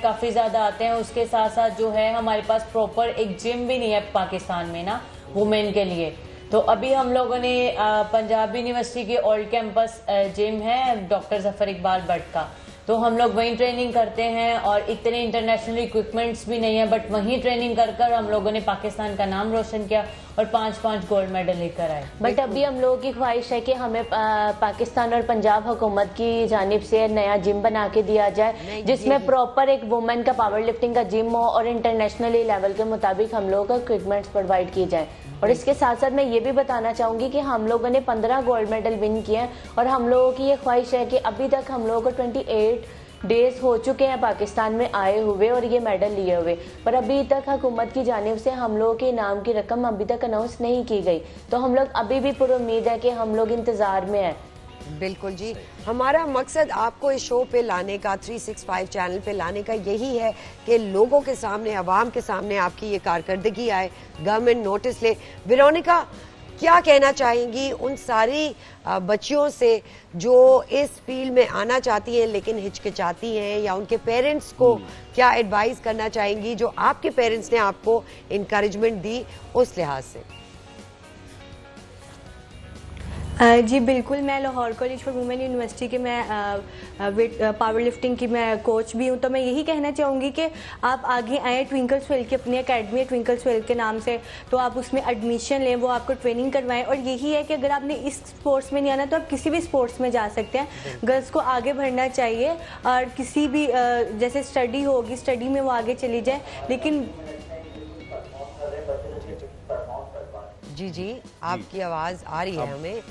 काफ़ी ज़्यादा आते हैं। उसके साथ साथ जो है हमारे पास प्रॉपर एक जिम भी नहीं है पाकिस्तान में ना वुमेन के लिए। तो अभी हम लोगों ने पंजाब यूनिवर्सिटी के ओल्ड कैंपस जिम है डॉक्टर जफर इकबाल भट्ट का, तो हम लोग वहीं ट्रेनिंग करते हैं और इतने इंटरनेशनल इक्विपमेंट्स भी नहीं है, बट वहीं ट्रेनिंग कर हम लोगों ने पाकिस्तान का नाम रोशन किया और 5 गोल्ड मेडल लेकर आए। बट अभी हम लोगों की ख्वाहिश है कि हमें पाकिस्तान और पंजाब हुकूमत की जानिब से नया जिम बना के दिया जाए, जिसमें प्रॉपर एक वुमेन का पावर लिफ्टिंग का जिम हो और इंटरनेशनली लेवल के मुताबिक हम लोगों को इक्विपमेंट्स प्रोवाइड किए जाए और इसके साथ साथ मैं ये भी बताना चाहूँगी कि हम लोगों ने 15 गोल्ड मेडल विन किए हैं और हम लोगों की ये ख्वाहिश है कि अभी तक हम लोगों को 28 डेज हो चुके हैं पाकिस्तान में आए हुए और ये मेडल लिए हुए, पर अभी तक हुकूमत की जानिब से हम लोगों के इनाम की रकम अभी तक अनाउंस नहीं की गई। तो हम लोग अभी भी पूरी उम्मीद है कि हम लोग इंतज़ार में हैं। बिल्कुल जी, हमारा मकसद आपको इस शो पे लाने का, 365 चैनल पे लाने का यही है कि लोगों के सामने, आवाम के सामने आपकी ये कारकर्दगी आए, गवर्नमेंट नोटिस ले। वेरोनिका, क्या कहना चाहेंगी उन सारी बच्चियों से जो इस फील्ड में आना चाहती हैं लेकिन हिचकिचाती हैं, या उनके पेरेंट्स को क्या एडवाइस करना चाहेंगी जो आपके पेरेंट्स ने आपको इनकरेजमेंट दी उस लिहाज से? जी बिल्कुल, मैं Lahore college for women university के मैं पावर लिफ्टिंग की मैं कोच भी हूँ। तो मैं यही कहना चाहूँगी कि आप आगे आएँ, ट्विंकल स्वेल की अपनी अकेडमी है ट्विंकल स्वेल के नाम से, तो आप उसमें एडमिशन लें, वो आपको ट्रेनिंग करवाएं। और यही है कि अगर आपने इस स्पोर्ट्स में नहीं आना तो आप किसी भी स्पोर्ट्स में जा सकते हैं। गर्ल्स को आगे बढ़ना चाहिए और किसी भी जैसे स्टडी होगी, स्टडी में वो आगे चली जाए। लेकिन जी आपकी आवाज़ आ रही है हमें।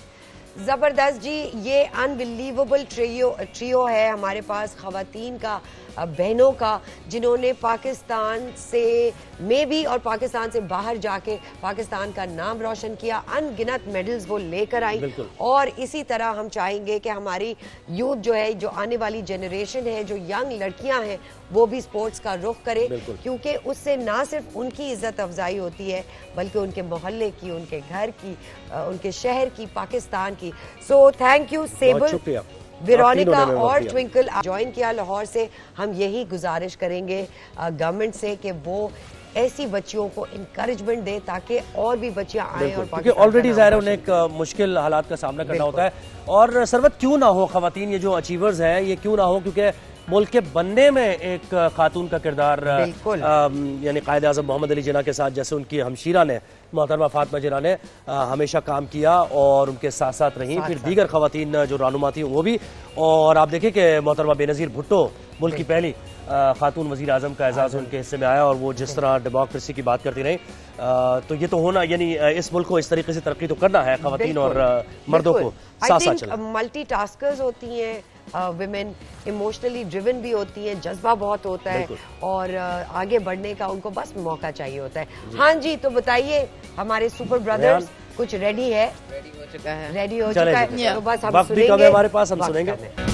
ज़बरदस्त जी, ये अनबिलीवेबल ट्रियो है हमारे पास ख़वातीन का, बहनों का, जिन्होंने पाकिस्तान से में भी और पाकिस्तान से बाहर जाके पाकिस्तान का नाम रोशन किया। अनगिनत मेडल्स वो लेकर आई और इसी तरह हम चाहेंगे कि हमारी यूथ जो है, जो आने वाली जनरेशन है, जो यंग लड़कियां हैं, वो भी स्पोर्ट्स का रुख करे, क्योंकि उससे ना सिर्फ उनकी इज्जत अफजाई होती है बल्कि उनके मोहल्ले की, उनके घर की, उनके शहर की, पाकिस्तान की। सो थैंक यू सेबल, वेरोनिका और ट्विंकल ज्वाइन किया लाहौर से। हम यही गुजारिश करेंगे गवर्नमेंट से कि वो ऐसी बच्चियों को इनकरेजमेंट दे ताकि और भी बच्चियां आएं और क्योंकि ऑलरेडी ज़ाहिर उन्हें एक मुश्किल हालात का सामना करना होता है। और सरवत, क्यों ना हो ख़वातीन ये जो अचीवर्स हैं, ये क्यों ना हो, क्योंकि मुल्क के बनने में एक खातून का किरदार यानी कायद आज़म मोहम्मद अली जिन्ना के साथ, जैसे उनकी हमशीरा ने मोहतरमा फातिमा जिन्ना ने हमेशा काम किया और उनके साथ साथ रहीं, फिर दीगर ख़वातीन जो रहनुमा थी वो भी। और आप देखें कि मोहतरमा बेनज़ीर भुट्टो मुल्क की पहली खातून वज़ीर आज़म का एजाज़ उनके हिस्से में आया और वो जिस तरह डेमोक्रेसी की बात करती रही, तो ये तो होना, यानी इस मुल्क को इस तरीके से तरक्की तो करना है ख़वातीन और मर्दों को साथ साथ चलना। मल्टीटास्कर्स होती हैं विमेन, इमोशनली ड्रिवन भी होती हैं, जज्बा बहुत होता है और आगे बढ़ने का उनको बस मौका चाहिए होता है। हाँ जी, तो बताइए हमारे सुपर ब्रदर्स कुछ रेडी है? रेडी हो चुका है, तो बस हम सुनेंगे, हमारे पास हम सुनेंगे।